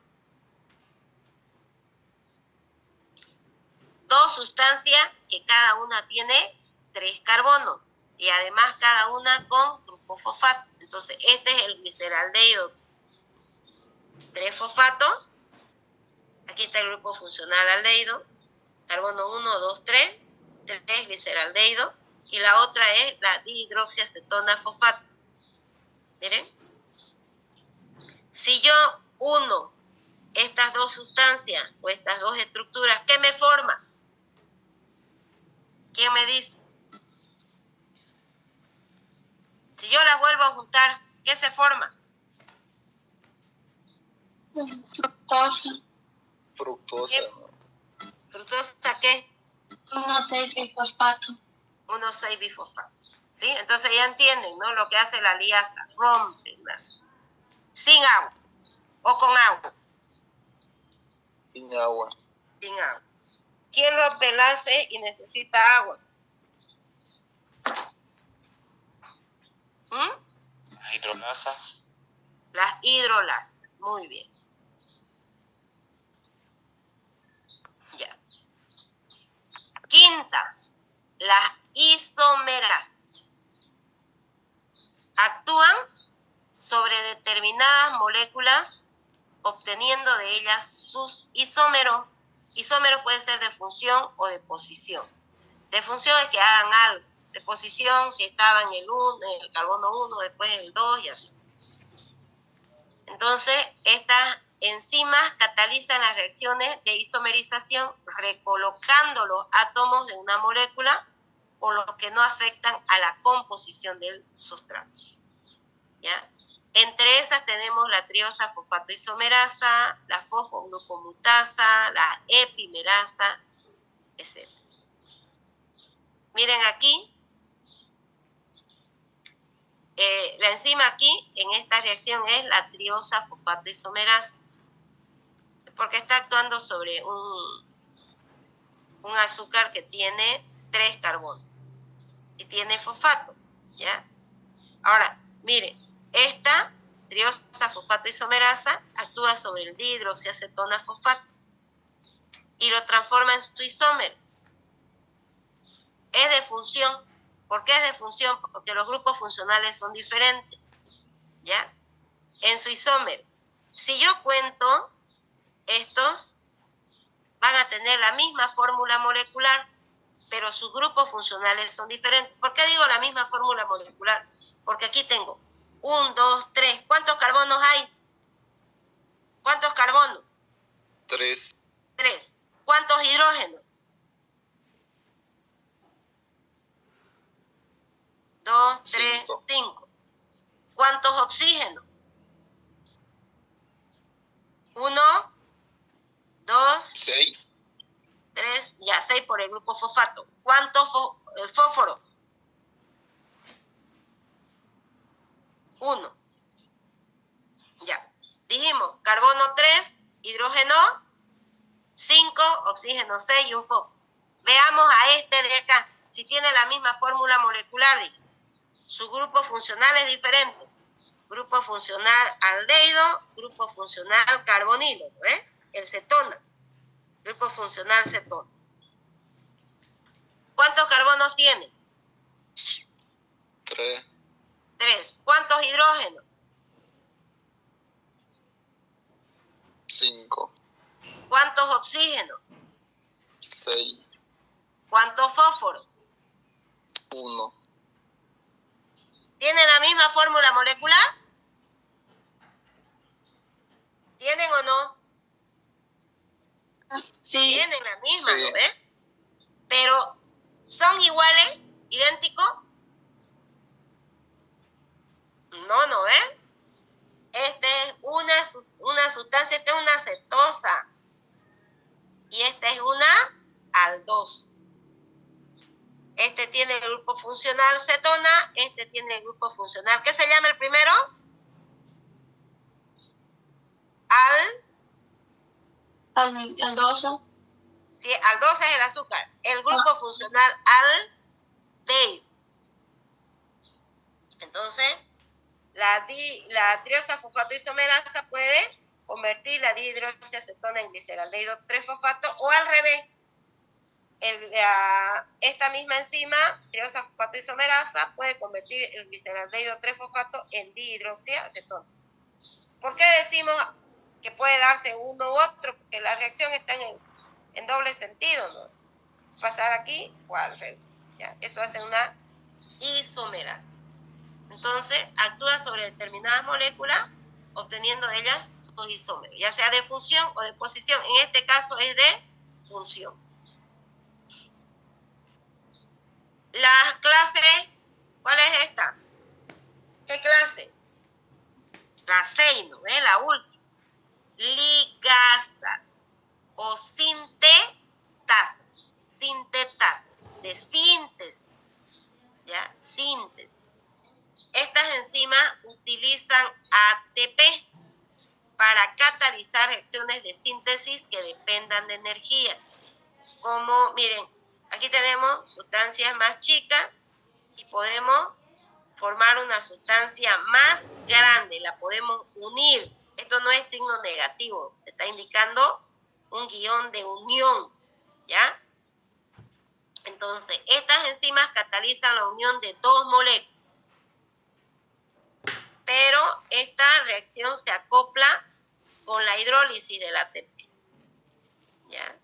Dos sustancias que cada una tiene 3 carbonos y además cada una con grupo fosfato. Entonces, este es el gliceraldehído. 3 fosfatos. Aquí está el grupo funcional aldehído. Carbono 1, 2, 3. 3 gliceraldehído. Y la otra es la dihidroxiacetona fosfato. Miren. Si yo uno estas dos sustancias o estas dos estructuras, ¿qué me forma? ¿Quién me dice? Si yo las vuelvo a juntar, ¿qué se forma? Fructosa. Fructosa. ¿Fructosa qué? 1,6 bifosfato. 1,6 bifosfato. ¿Sí? Entonces ya entienden, ¿no? Lo que hace la liasa, rompe sin agua o con agua. Sin agua. Sin agua. ¿Quién rompe enlace y necesita agua? Hidrolasa. Las hidrolasas. Muy bien. Ya. Quinta, las isomerasas. Actúan sobre determinadas moléculas obteniendo de ellas sus isómeros. Isómeros puede ser de función o de posición. De función es que hagan algo. De posición, si estaba en el carbono 1, después el 2 y así. Entonces, estas enzimas catalizan las reacciones de isomerización recolocando los átomos de una molécula, por lo que no afectan a la composición del sustrato. ¿Ya? Entre esas tenemos la triosa fosfatoisomerasa, la fosfoglucomutasa, la epimerasa, etc. Miren aquí, la enzima aquí en esta reacción es la triosa fosfatoisomerasa, porque está actuando sobre un azúcar que tiene 3 carbonos. y tiene fosfato, ¿ya? Ahora, miren, esta triosa fosfato isomerasa actúa sobre el dihidroxiacetona fosfato y lo transforma en su isómero. Es de función. ¿Por qué es de función? Porque los grupos funcionales son diferentes, ¿ya? En su isómero. Si yo cuento, estos van a tener la misma fórmula molecular, pero sus grupos funcionales son diferentes. ¿Por qué digo la misma fórmula molecular? Porque aquí tengo 1, 2, 3. ¿Cuántos carbonos hay? ¿Cuántos carbonos? 3. 3. ¿Cuántos hidrógenos? 2, 3, 5. ¿Cuántos oxígenos? 1, 2, 6. 3, ya 6 por el grupo fosfato. ¿Cuántos fósforos? 1. Ya. Dijimos, carbono 3, hidrógeno 5, oxígeno 6 y un fósforo. Veamos a este de acá, si tiene la misma fórmula molecular. Su grupo funcional es diferente. Grupo funcional aldehído, grupo funcional carbonilo, ¿eh? El cetona. Grupo funcional cetona. ¿Cuántos carbonos tiene? 3. 3. ¿Cuántos hidrógenos? 5. ¿Cuántos oxígenos? 6. ¿Cuántos fósforos? 1. ¿Tienen la misma fórmula molecular? ¿Tienen o no? Sí. Tienen la misma, Sí. ¿no ves? Pero, ¿son iguales? ¿Idénticos? No, ¿no ves? Esta es una sustancia, esta es una cetosa. Y esta es una aldosa. Este tiene el grupo funcional cetona, este tiene el grupo funcional. ¿Qué se llama el primero? Aldosa. Sí, aldosa es el azúcar. El grupo funcional aldehído. Entonces, la triosa fosfato isomerasa puede convertir la dihidroxiacetona en gliceraldehído 3-fosfato o al revés. Esta misma enzima, triosa fosfato isomerasa, puede convertir el gliceraldehído 3-fosfato en dihidroxiacetona. ¿Por qué decimos que puede darse uno u otro? Porque la reacción está en doble sentido, ¿no? Pasar aquí o al revés, ¿ya? Eso hace una isomerasa. Entonces, actúa sobre determinadas moléculas, obteniendo de ellas sus isómeros, ya sea de fusión o de posición. En este caso es de función. Las clases, ¿cuál es esta? ¿Qué clase? La 6, ¿no? La última. Ligasas o sintetasas. Sintetasas, de síntesis. ¿Ya? Síntesis. Estas enzimas utilizan ATP para catalizar reacciones de síntesis que dependan de energía. Como, miren, aquí tenemos sustancias más chicas y podemos formar una sustancia más grande, la podemos unir. Esto no es signo negativo, está indicando un guión de unión, ¿ya? Entonces, estas enzimas catalizan la unión de dos moléculas, pero esta reacción se acopla con la hidrólisis del ATP, ¿ya?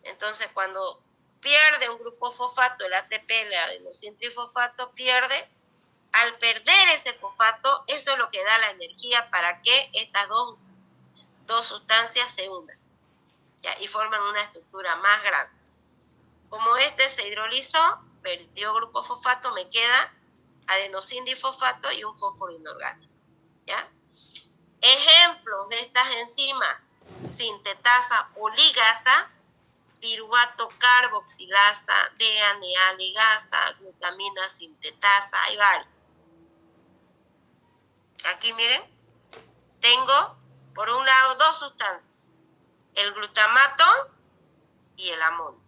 Entonces, cuando pierde un grupo fosfato, el ATP, el adenosintrifosfato, pierde. Al perder ese fosfato, eso es lo que da la energía para que estas dos sustancias se unan, ¿ya? Y forman una estructura más grande. Como este se hidrolizó, perdió grupo fosfato, me queda adenosindifosfato y un fósforo inorgánico, ¿ya? Ejemplos de estas enzimas: sintetasa o ligasa, piruvato carboxilasa, DNA ligasa, glutamina sintetasa, hay varios. Aquí miren, tengo por un lado dos sustancias, el glutamato y el amonio.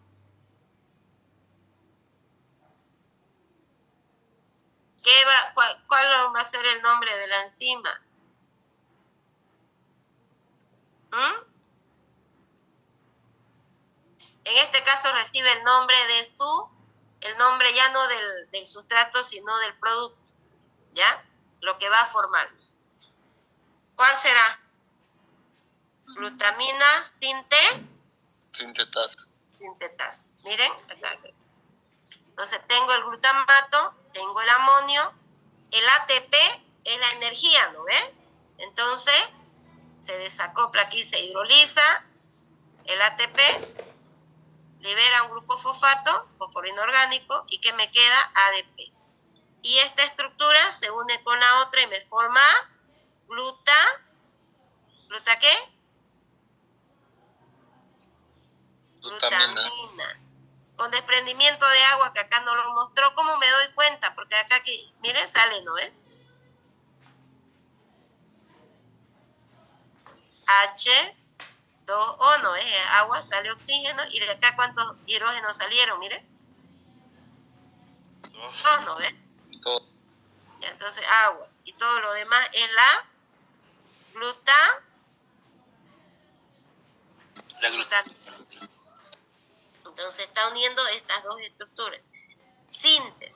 ¿Cuál va a ser el nombre de la enzima? En este caso recibe el nombre el nombre ya no del sustrato, sino del producto, ¿ya? Lo que va a formar. ¿Cuál será? Glutamina sintetasa. sintetasa. Miren, acá. Entonces tengo el glutamato, tengo el amonio, el ATP es la energía, ¿no ve? Entonces se desacopla aquí, se hidroliza el ATP, libera un grupo fosfato, fosforino orgánico, y que me queda ADP. Y esta estructura se une con la otra y me forma ¿gluta qué? Glutamina. Con desprendimiento de agua, que acá no lo mostró. ¿Cómo me doy cuenta? Porque acá, miren, sale, ¿no es? H2O, ¿no es? Agua, sale oxígeno. ¿Y de acá cuántos hidrógenos salieron? Miren. 2, ¿no ves? 2. Entonces, agua. Y todo lo demás es la glutamina. Entonces está uniendo estas dos estructuras. Síntesis.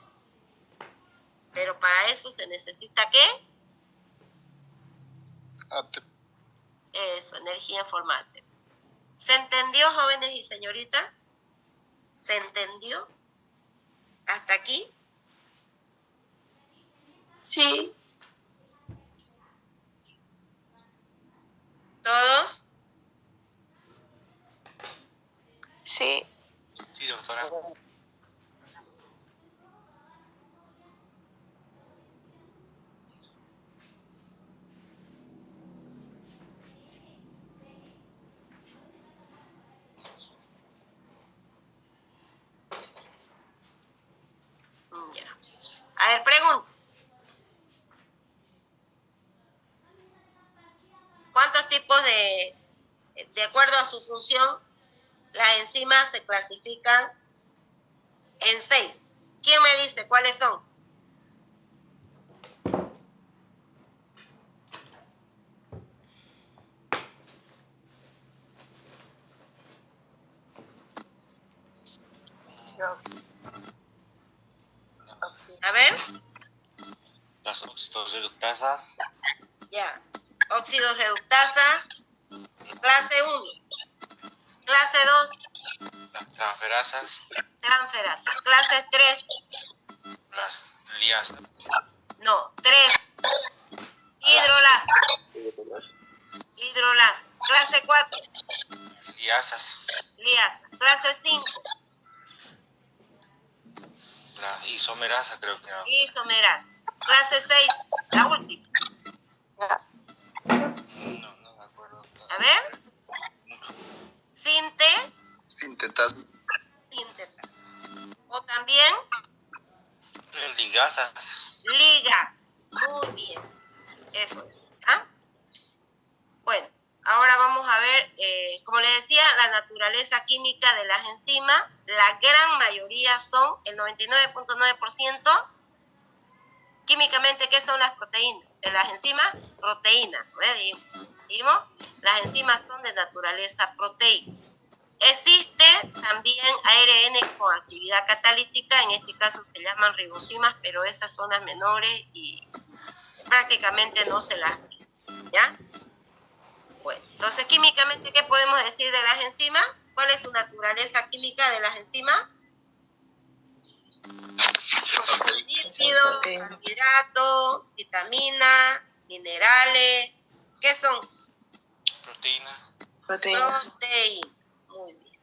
Pero para eso se necesita ¿qué? ATP. Eso, energía en forma ATP. ¿Se entendió, jóvenes y señoritas? ¿Se entendió? ¿Hasta aquí? Sí. ¿Todos? Sí. Sí, doctora. Ya. A ver, pregunta. ¿Cuántos tipos de acuerdo a su función, las enzimas se clasifican en 6? ¿Quién me dice cuáles son? A ver. Las oxidorreductasas. Ya. Óxidos reductasas. Clase 1. Clase 2. Las transferasas. Transferasas. Clase 3. Las liasas. No, 3. Hidrolasa. Clase 4. Liasas. Liasa. Clase 5. La isomerasa, creo que no. Isomerasa. Clase 6. La última. No me acuerdo. A ver. Sintetasa. O también Ligasas. ligas. Muy bien. Eso es. ¿Ah? Bueno, ahora vamos a ver, como les decía, la naturaleza química de las enzimas. La gran mayoría son, el 99.9%, químicamente, ¿qué son las proteínas? De las enzimas, proteínas. ¿Vimos? Las enzimas son de naturaleza proteica. Existe también ARN con actividad catalítica, en este caso se llaman ribosimas, pero esas son las menores y prácticamente no se las ve, ¿ya? Bueno, entonces químicamente, ¿qué podemos decir de las enzimas? ¿Cuál es su naturaleza química de las enzimas? Lípidos, carbohidratos, vitaminas, minerales. ¿Qué son? Proteínas. Muy bien.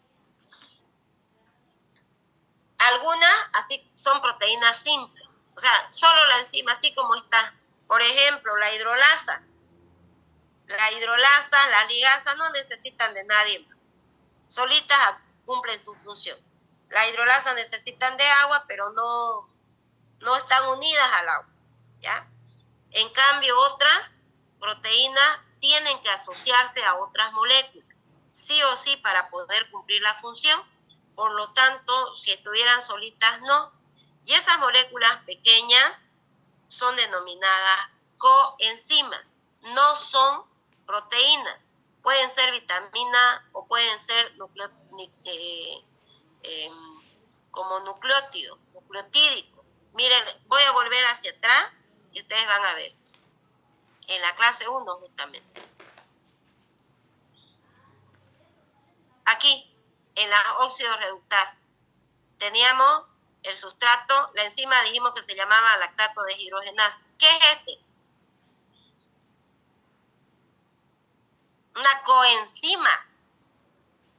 Algunas así son proteínas simples, o sea, solo la enzima así como está. Por ejemplo, la hidrolasa. La hidrolasa, las ligasas no necesitan de nadie más. Solitas cumplen su función. Las hidrolasas necesitan de agua, pero no están unidas al agua, ¿ya? En cambio, otras proteínas tienen que asociarse a otras moléculas, sí o sí, para poder cumplir la función. Por lo tanto, si estuvieran solitas, no. Y esas moléculas pequeñas son denominadas coenzimas, no son proteínas. Pueden ser vitaminas o pueden ser como nucleotídicos. Miren, voy a volver hacia atrás y ustedes van a ver. En la clase 1 justamente. Aquí, en la óxido reductasa, teníamos el sustrato, la enzima dijimos que se llamaba lactato deshidrogenasa. ¿Qué es este? Una coenzima.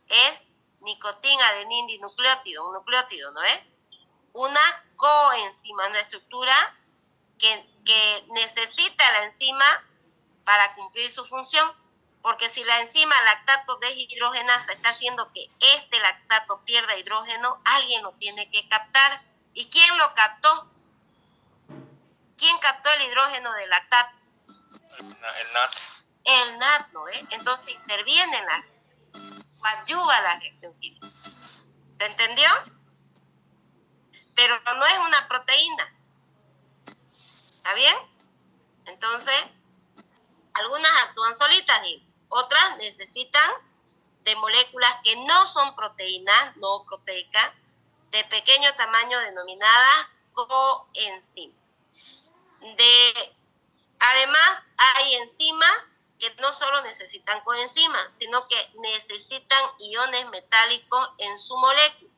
Es nicotina, adenín, dinucleótido, un nucleótido, ¿no es? Una coenzima, una estructura que necesita la enzima para cumplir su función, porque si la enzima lactato deshidrogenasa está haciendo que este lactato pierda hidrógeno, alguien lo tiene que captar. ¿Y quién lo captó? ¿Quién captó el hidrógeno del lactato? El NAT. El NAT, ¿no es? Entonces interviene en la reacción, coadyuva la reacción química. ¿Se entendió? Pero no es una proteína. ¿Está bien? Entonces, algunas actúan solitas y otras necesitan de moléculas que no son proteínas, no proteicas, de pequeño tamaño denominadas coenzimas. Además, hay enzimas que no solo necesitan coenzimas, sino que necesitan iones metálicos en su molécula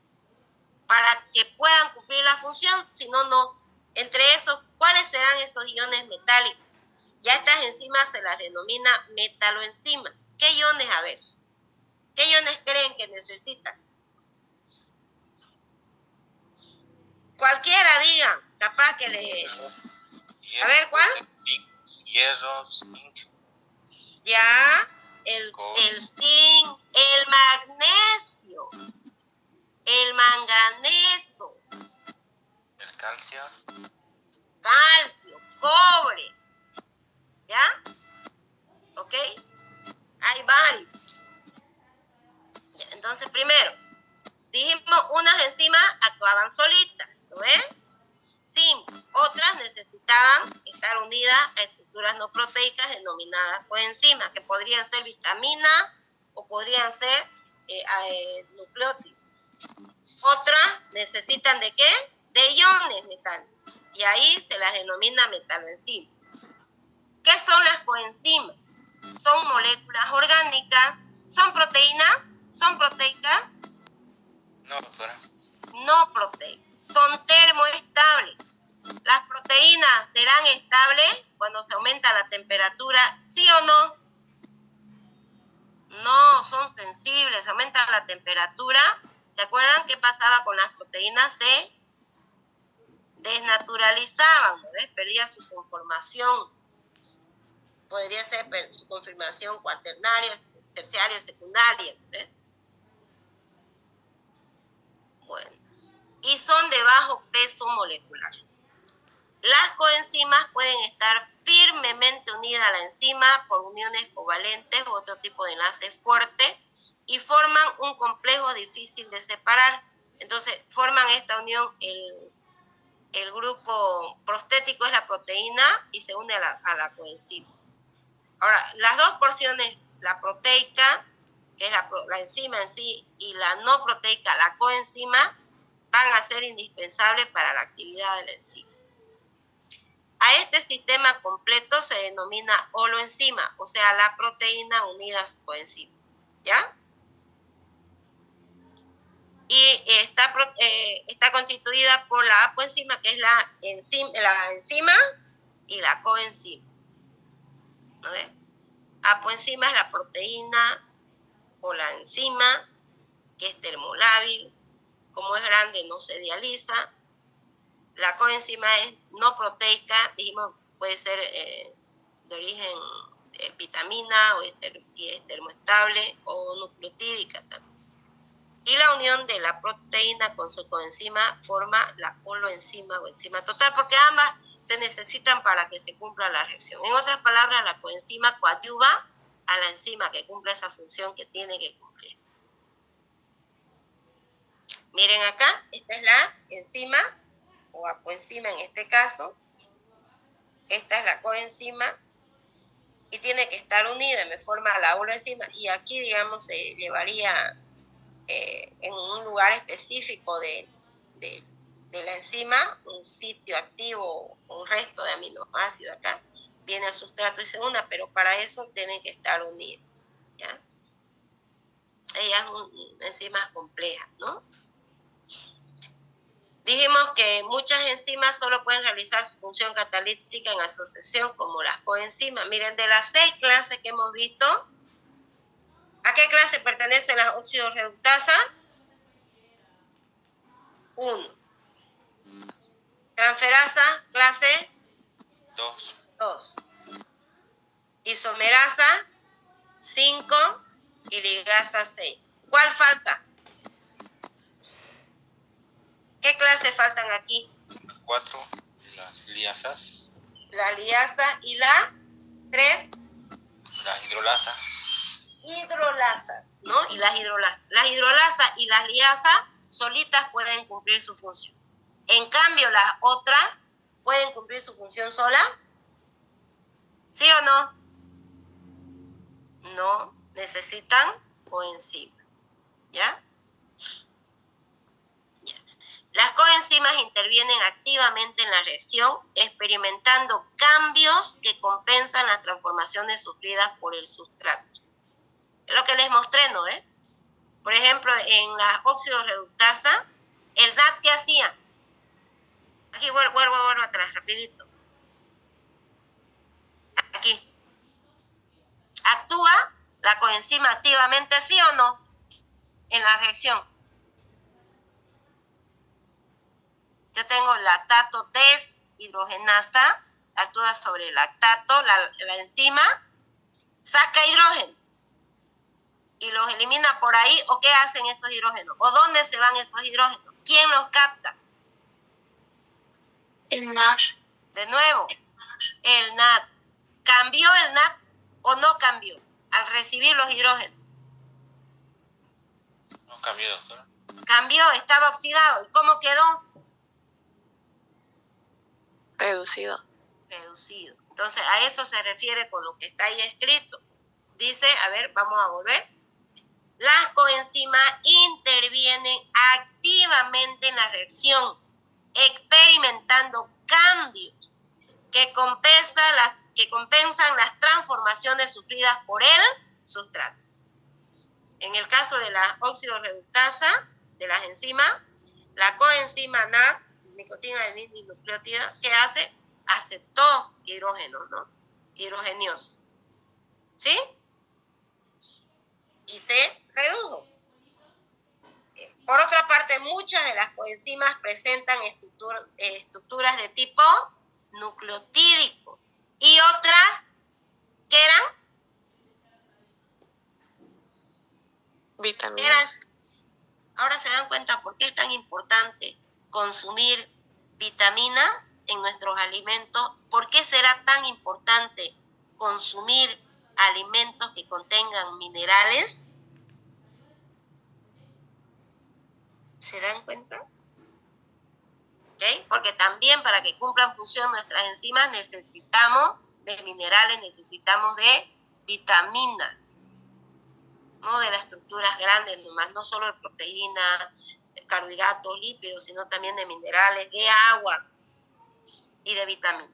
para que puedan cumplir la función, si no, no. Entre esos, ¿cuáles serán esos iones metálicos? Ya estas enzimas se las denomina metaloenzimas. ¿Qué iones? A ver, ¿qué iones creen que necesitan? Cualquiera digan, capaz que le... A ver, ¿cuál? Hierro, zinc. Ya, el zinc, el magnesio, el manganeso, El calcio. calcio, cobre, ¿ya? ¿Ok? Hay varios. Entonces, primero, dijimos unas enzimas actuaban solitas, ¿no ves? Sí, otras necesitaban estar unidas a estructuras no proteicas denominadas coenzimas, que podrían ser vitaminas o podrían ser nucleótidos. Otras necesitan ¿de qué? De iones metálicos. Y ahí se las denomina metaloenzimas. ¿Qué son las coenzimas? Son moléculas orgánicas. ¿Son proteínas? ¿Son proteicas? No, doctora. No proteicas. Son termoestables. ¿Las proteínas serán estables cuando se aumenta la temperatura? ¿Sí o no? No, son sensibles. Aumenta la temperatura. ¿Se acuerdan qué pasaba con las proteínas? Se desnaturalizaban, ¿no ves? Perdía su conformación. Podría ser su conformación cuaternaria, terciaria, secundaria, ¿ves? Bueno. Y son de bajo peso molecular. Las coenzimas pueden estar firmemente unidas a la enzima por uniones covalentes u otro tipo de enlace fuerte y forman un complejo difícil de separar. Entonces, forman esta unión, el grupo prostético es la proteína y se une a la coenzima. Ahora, las dos porciones, la proteica, que es la enzima en sí, y la no proteica, la coenzima, van a ser indispensables para la actividad de la enzima. A este sistema completo se denomina holoenzima, o sea, la proteína unida a su coenzima, ¿ya? Y está constituida por la apoenzima, que es la enzima y la coenzima. ¿No ves? Apoenzima es la proteína o la enzima, que es termolábil, como es grande no se dializa. La coenzima es no proteica, dijimos, puede ser de origen vitamina y es termoestable o nucleotídica también. Y la unión de la proteína con su coenzima forma la holoenzima o enzima total, porque ambas se necesitan para que se cumpla la reacción. En otras palabras, la coenzima coadyuva a la enzima que cumple esa función que tiene que cumplir. Miren acá, esta es la enzima o apoenzima en este caso, Esta es la coenzima y tiene que estar unida, me forma la uroenzima y aquí, digamos, se llevaría en un lugar específico de la enzima, un sitio activo, un resto de aminoácidos acá, viene al sustrato y se une, pero para eso tienen que estar unidos, ¿ya? Ellas son enzimas complejas, ¿no? Dijimos que muchas enzimas solo pueden realizar su función catalítica en asociación, como las coenzimas. Miren, de las 6 clases que hemos visto, ¿a qué clase pertenecen las oxidorreductasas? 1. Transferasa, clase 2. Isomerasa, 5. Y ligasa, 6. ¿Cuál falta? ¿Qué clases faltan aquí? 4. Las liasas. La liasa y la 3. La hidrolasa. Hidrolasas, ¿no? Y las hidrolasas. Las hidrolasas y las liasas solitas pueden cumplir su función. En cambio, las otras pueden cumplir su función sola. ¿Sí o no? No, necesitan coenzima. ¿Ya? Las coenzimas intervienen activamente en la reacción, experimentando cambios que compensan las transformaciones sufridas por el sustrato. Es lo que les mostré, ¿no? Por ejemplo, en la óxido-reductasa, el NAD, ¿qué hacía? Aquí vuelvo atrás, rapidito. Aquí. ¿Actúa la coenzima activamente, sí o no? En la reacción. Yo tengo lactato deshidrogenasa, actúa sobre el lactato, la enzima saca hidrógeno y los elimina por ahí, ¿o qué hacen esos hidrógenos? ¿O dónde se van esos hidrógenos? ¿Quién los capta? El NAD. De nuevo, el NAD. ¿Cambió el NAD o no cambió al recibir los hidrógenos? No cambió, doctora. Cambió, estaba oxidado. ¿Y cómo quedó? Reducido. Reducido. Entonces, a eso se refiere con lo que está ahí escrito. Dice, a ver, vamos a volver. Las coenzimas intervienen activamente en la reacción, experimentando cambios que compensan las transformaciones sufridas por el sustrato. En el caso de la óxido-reductasa, de las enzimas, la coenzima NAD, nicotina adenina-dinucleótida, ¿qué hace? Aceptó hidrógeno, ¿no? Hidrogenión. ¿Sí? Y se redujo. Por otra parte, muchas de las coenzimas presentan estructuras de tipo nucleotídico y otras que eran Vitaminas. Ahora se dan cuenta por qué es tan importante consumir vitaminas en nuestros alimentos. ¿Por qué será tan importante consumir alimentos que contengan minerales? ¿Se dan cuenta? ¿Okay? Porque también para que cumplan función nuestras enzimas necesitamos de minerales, necesitamos de vitaminas. No de las estructuras grandes nomás, no solo de proteínas, de carbohidratos, lípidos, sino también de minerales, de agua y de vitaminas.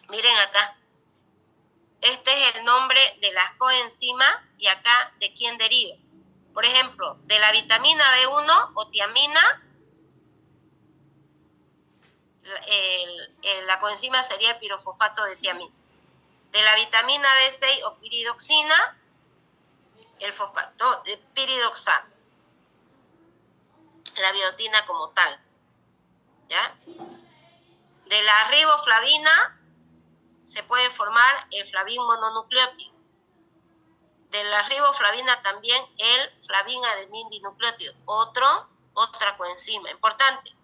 Miren acá, este es el nombre de las coenzimas y acá de quién deriva. Por ejemplo, de la vitamina B1 o tiamina, la coenzima sería el pirofosfato de tiamina. De la vitamina B6 o piridoxina, el fosfato de piridoxano, la biotina como tal, ¿ya? De la riboflavina se puede formar el flavín mononucleótido. De la riboflavina también el flavín adenín dinucleótido, otra coenzima importante.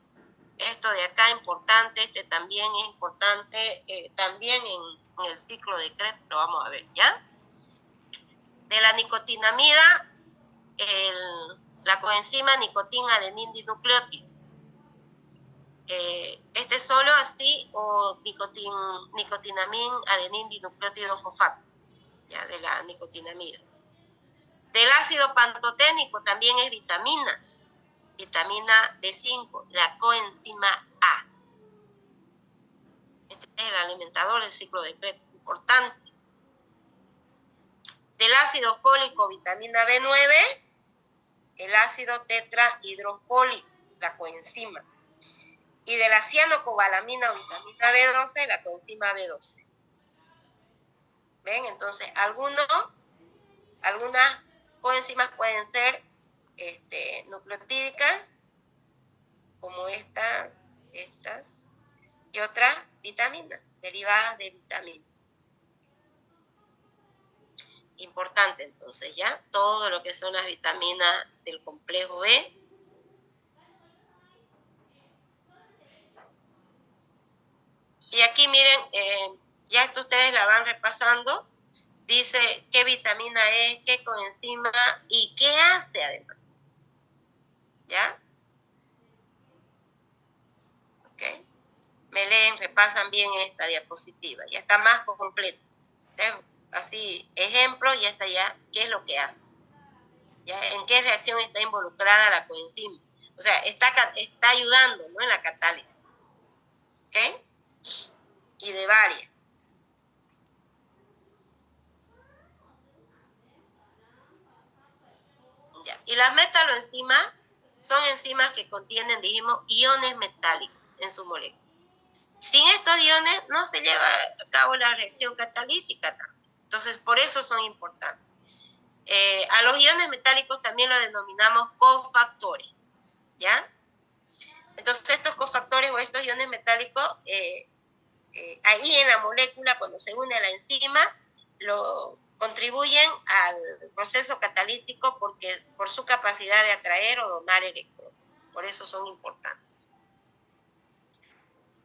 Esto de acá importante, este también es importante, también en el ciclo de Krebs lo vamos a ver, ¿ya? De la nicotinamida, la coenzima nicotina adenín dinucleótido. Este solo así o nicotinamín adenín dinucleótido fosfato, ya, de la nicotinamida. Del ácido pantoténico también es vitamina B5, la coenzima A. Este es el alimentador del ciclo de Krebs, importante. Del ácido fólico, vitamina B9, el ácido tetrahidrofólico, la coenzima. Y de la cianocobalamina o vitamina B12, la coenzima B12. ¿Ven? Entonces, algunas coenzimas pueden ser nucleotídicas, como estas, y otras vitaminas, derivadas de vitaminas. Importante, entonces, ¿ya? Todo lo que son las vitaminas del complejo B. Y aquí miren, ya esto ustedes la van repasando. Dice qué vitamina es, qué coenzima y qué hace además. ¿Ya? ¿Ok? Me leen, repasan bien esta diapositiva. Ya está más completa. Así, ejemplo, ya está ya, ¿qué es lo que hace? ¿Ya? ¿En qué reacción está involucrada la coenzima? O sea, está ayudando, ¿no?, en la catálisis. ¿Ok? Y de varias. Ya. Y las metaloenzimas son enzimas que contienen, dijimos, iones metálicos en su molécula. Sin estos iones no se lleva a cabo la reacción catalítica. Entonces, por eso son importantes. A los iones metálicos también los denominamos cofactores, ¿ya? Entonces, estos cofactores o estos iones metálicos, ahí en la molécula, cuando se une a la enzima, contribuyen al proceso catalítico por su capacidad de atraer o donar electrones. Por eso son importantes.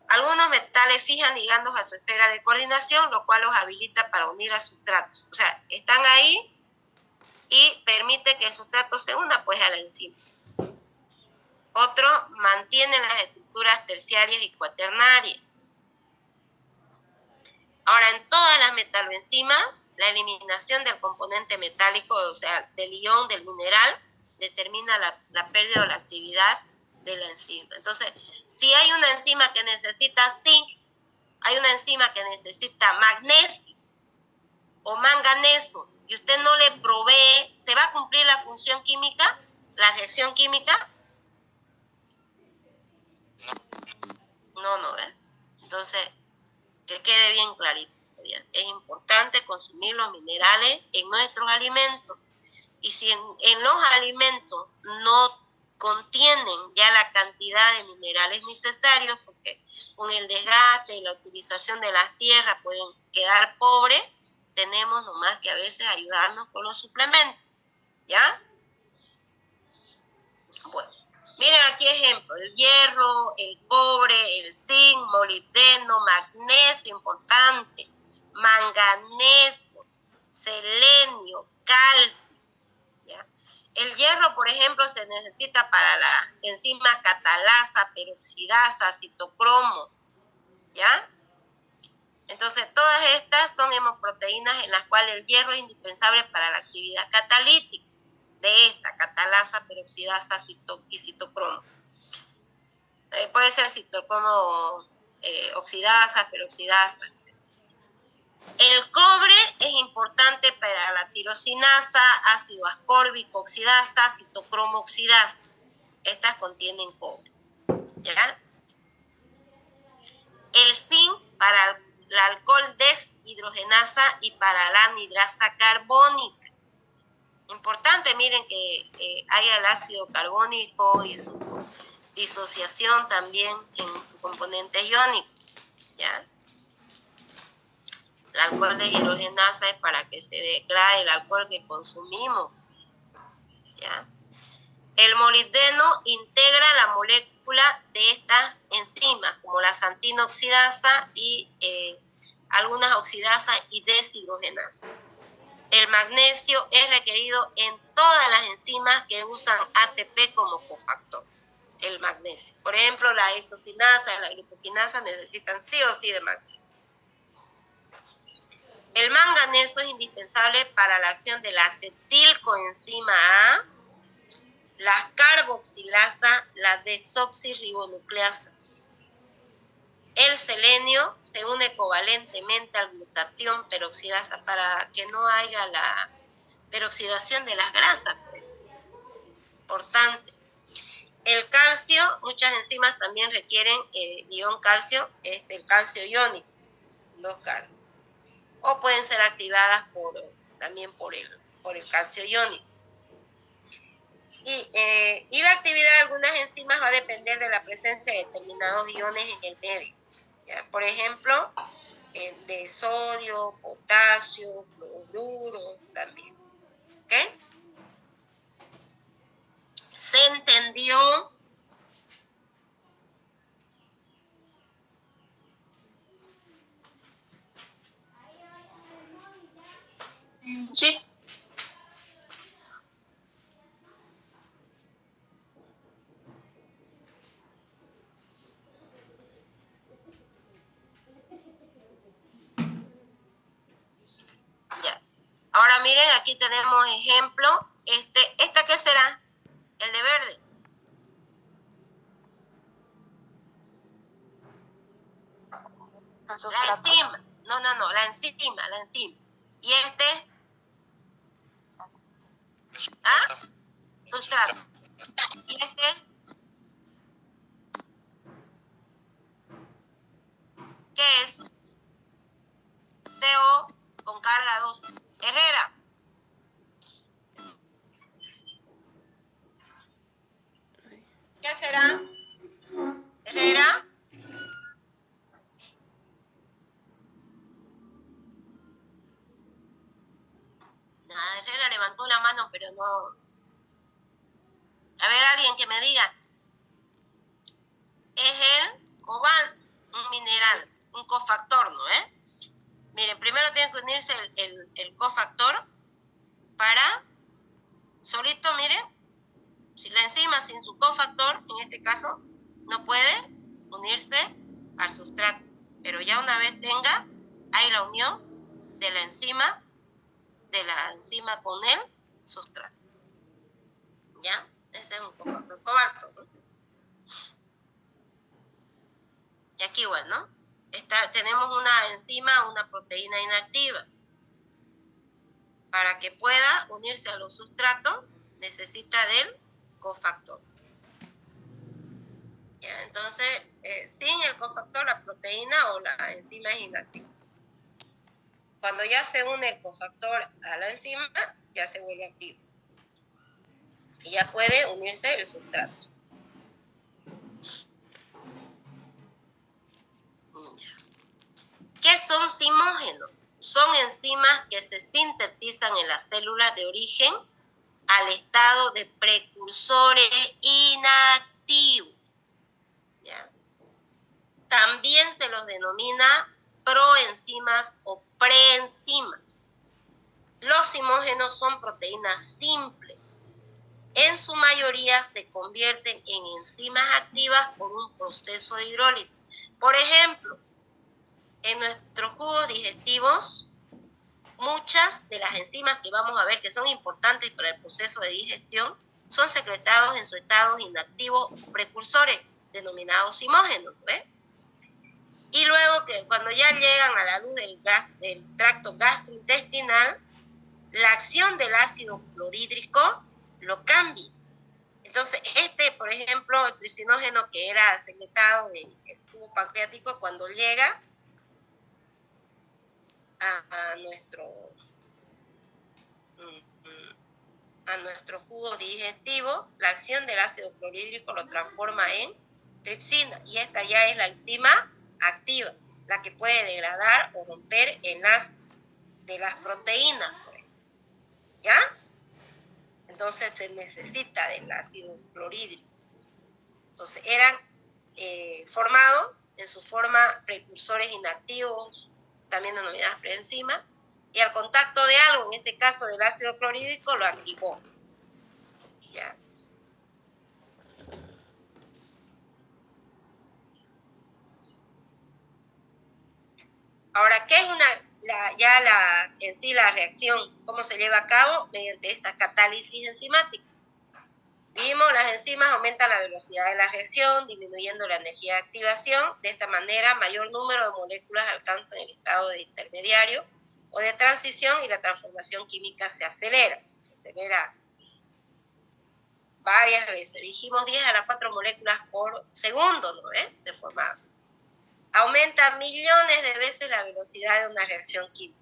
Algunos metales fijan ligandos a su esfera de coordinación, lo cual los habilita para unir a sustratos. O sea, están ahí y permite que el sustrato se una pues a la enzima. Otro mantienen las estructuras terciarias y cuaternarias. Ahora, en todas las metaloenzimas, la eliminación del componente metálico, o sea, del ion, del mineral, determina la pérdida o la actividad de la enzima. Entonces, si hay una enzima que necesita zinc, hay una enzima que necesita magnesio o manganeso, y usted no le provee, ¿se va a cumplir la función química, la reacción química? No, ¿eh? Entonces, que quede bien clarito. ¿Bien? Es importante consumir los minerales en nuestros alimentos. Y si en los alimentos no contienen ya la cantidad de minerales necesarios, porque con el desgaste y la utilización de las tierras pueden quedar pobres, tenemos nomás que a veces ayudarnos con los suplementos. ¿Ya? Bueno. Miren aquí ejemplo, el hierro, el cobre, el zinc, molibdeno, magnesio, importante, manganeso, selenio, calcio. ¿Ya? El hierro, por ejemplo, se necesita para la enzima catalasa, peroxidasa, citocromo. ¿Ya? Entonces, todas estas son hemoproteínas en las cuales el hierro es indispensable para la actividad catalítica de esta, catalasa, peroxidasa y citocromo. Puede ser citocromo oxidasa, peroxidasa. El cobre es importante para la tirosinasa, ácido ascórbico oxidasa, citocromo oxidasa. Estas contienen cobre. ¿Ya? El zinc para la alcohol deshidrogenasa y para la anhidrasa carbónica. Importante, miren que hay el ácido carbónico y su disociación también en su componente iónico, ¿ya? El alcohol de hidrogenasa es para que se degrade el alcohol que consumimos, ¿ya? El molibdeno integra la molécula de estas enzimas, como la xantina oxidasa y algunas oxidasas y deshidrogenasas. El magnesio es requerido en todas las enzimas que usan ATP como cofactor. el magnesio. Por ejemplo, la isocinasa, la glicoquinasa necesitan sí o sí de magnesio. El manganeso es indispensable para la acción de la acetilcoenzima A, las carboxilasas, las desoxirribonucleasas. El selenio se une covalentemente al glutatión peroxidasa para que no haya la peroxidación de las grasas. Importante. El calcio, muchas enzimas también requieren ion calcio, el calcio iónico, 2 calcios. O pueden ser activadas también por el calcio iónico. Y la actividad de algunas enzimas va a depender de la presencia de determinados iones en el medio. ¿Ya? Por ejemplo, de sodio, potasio, cloruro también. ¿Ok? ¿Se entendió? Sí. Ya. Ahora miren, aquí tenemos ejemplo. ¿Esta qué será? El de verde. La enzima. No, la enzima. ¿Y este? ¿Ah? Sustrato. ¿Y este? ¿Qué es? CO con carga 2. Herrera. ¿Qué será? Herrera. Nada, Herrera levantó la mano, pero no. A ver, alguien que me diga. Es el cobalto, un mineral, un cofactor, ¿no? Miren, primero tiene que unirse el cofactor para, solito, miren, si la enzima sin su cofactor, en este caso, no puede unirse al sustrato. Pero ya una vez tenga, hay la unión de la enzima con el sustrato. ¿Ya? Ese es un cofactor cobalto, ¿no? Y aquí igual, ¿no? Tenemos una enzima, una proteína inactiva. Para que pueda unirse a los sustratos, necesita del cofactor. ¿Ya? Entonces, sin el cofactor, la proteína o la enzima es inactiva. Cuando ya se une el cofactor a la enzima, ya se vuelve activo. Y ya puede unirse el sustrato. ¿Qué son zimógenos? Son enzimas que se sintetizan en las células de origen al estado de precursores inactivos. ¿Ya? También se los denomina proenzimas o preenzimas. Los zimógenos son proteínas simples. En su mayoría se convierten en enzimas activas por un proceso de hidrólisis. Por ejemplo, en nuestros jugos digestivos, muchas de las enzimas que vamos a ver que son importantes para el proceso de digestión son secretados en su estado inactivo precursores denominados zimógenos, ¿ves? Y luego que cuando ya llegan a la luz del tracto gastrointestinal, la acción del ácido clorhídrico lo cambia. Entonces, por ejemplo, el tricinógeno que era secretado en el tubo pancreático, cuando llega a nuestro jugo digestivo, la acción del ácido clorhídrico lo transforma en tripsina, y esta ya es la enzima activa, la que puede degradar o romper enlaces de las proteínas, ¿ya? Entonces se necesita del ácido clorhídrico. Entonces eran formados en su forma precursores inactivos, también denominadas preenzimas, y al contacto de algo, en este caso del ácido clorhídrico, lo activó. ¿Ya? Ahora, ¿qué es en sí la reacción? ¿Cómo se lleva a cabo? Mediante esta catálisis enzimática. Vimos, las enzimas aumentan la velocidad de la reacción, disminuyendo la energía de activación. De esta manera, mayor número de moléculas alcanzan el estado de intermediario o de transición y la transformación química se acelera. Se acelera varias veces. Dijimos 10 a la 4 moléculas por segundo, ¿no? Se formaba. Aumenta millones de veces la velocidad de una reacción química.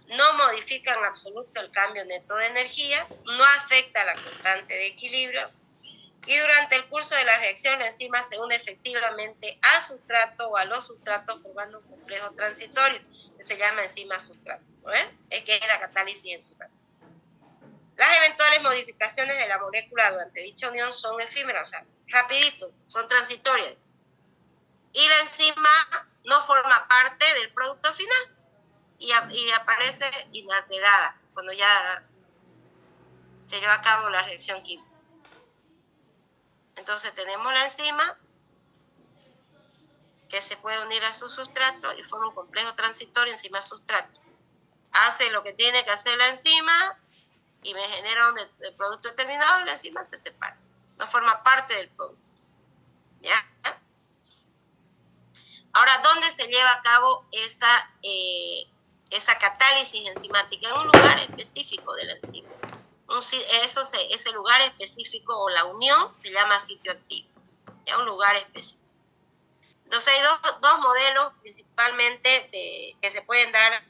No modifica en absoluto el cambio neto de energía, no afecta la constante de equilibrio y durante el curso de la reacción la enzima se une efectivamente al sustrato o a los sustratos formando un complejo transitorio que se llama enzima sustrato, ¿no? Es que es la catálisis enzimática. Las eventuales modificaciones de la molécula durante dicha unión son efímeras, o sea, rapidito, son transitorias. Y la enzima no forma parte del producto final y aparece inalterada cuando ya se lleva a cabo la reacción química. Entonces tenemos la enzima que se puede unir a su sustrato y forma un complejo transitorio enzima-sustrato. Hace lo que tiene que hacer la enzima y me genera un producto determinado y la enzima se separa. No forma parte del producto. ¿Ya? Ahora, ¿dónde se lleva a cabo esa catálisis enzimática? En un lugar específico de la enzima. Ese lugar específico o la unión se llama sitio activo. Es un lugar específico. Entonces hay dos modelos principalmente que se pueden dar,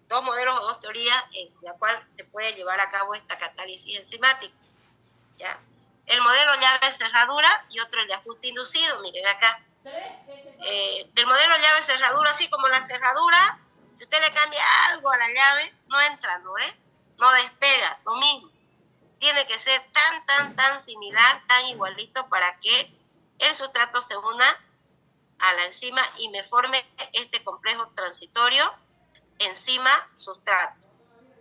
dos modelos o dos teorías en la cual se puede llevar a cabo esta catálisis enzimática. ¿Ya? El modelo llave-cerradura y otro el de ajuste inducido. Miren acá. Del modelo llave-cerradura, así como la cerradura, si usted le cambia algo a la llave, no entra, ¿no? No despega, lo mismo. Tiene que ser tan similar, tan igualito para que el sustrato se una a la enzima y me forme este complejo transitorio enzima-sustrato.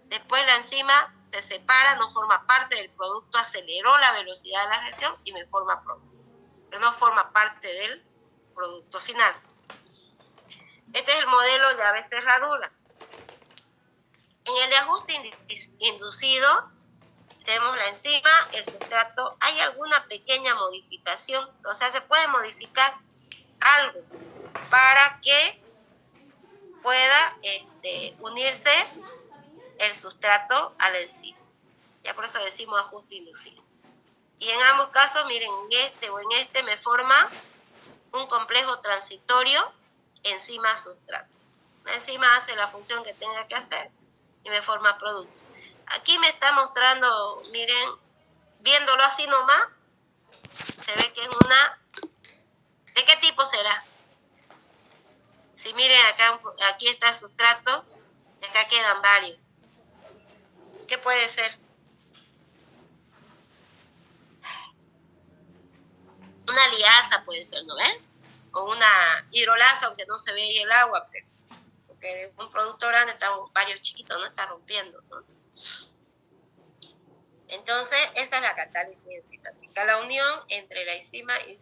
Después la enzima se separa, no forma parte del producto, aceleró la velocidad de la reacción y me forma producto. Pero no forma parte del producto final. Este es el modelo llave-cerradura. En el de ajuste inducido, tenemos la enzima, el sustrato. Hay alguna pequeña modificación, o sea, se puede modificar algo para que pueda unirse el sustrato a la enzima. Ya por eso decimos ajuste inducido. Y en ambos casos, miren, en este me forma un complejo transitorio enzima-sustrato. La enzima hace la función que tenga que hacer y me forma producto. Aquí me está mostrando, miren, viéndolo así nomás, se ve que es una... ¿De qué tipo será? Si miren acá, aquí está el sustrato, y acá quedan varios. ¿Qué puede ser? Una liasa puede ser, ¿no ven? O una hidrolasa, aunque no se ve ahí el agua, pero porque un producto grande están varios chiquitos, no está rompiendo, ¿no? Entonces, esa es la catálisis enzimática, la unión entre la enzima y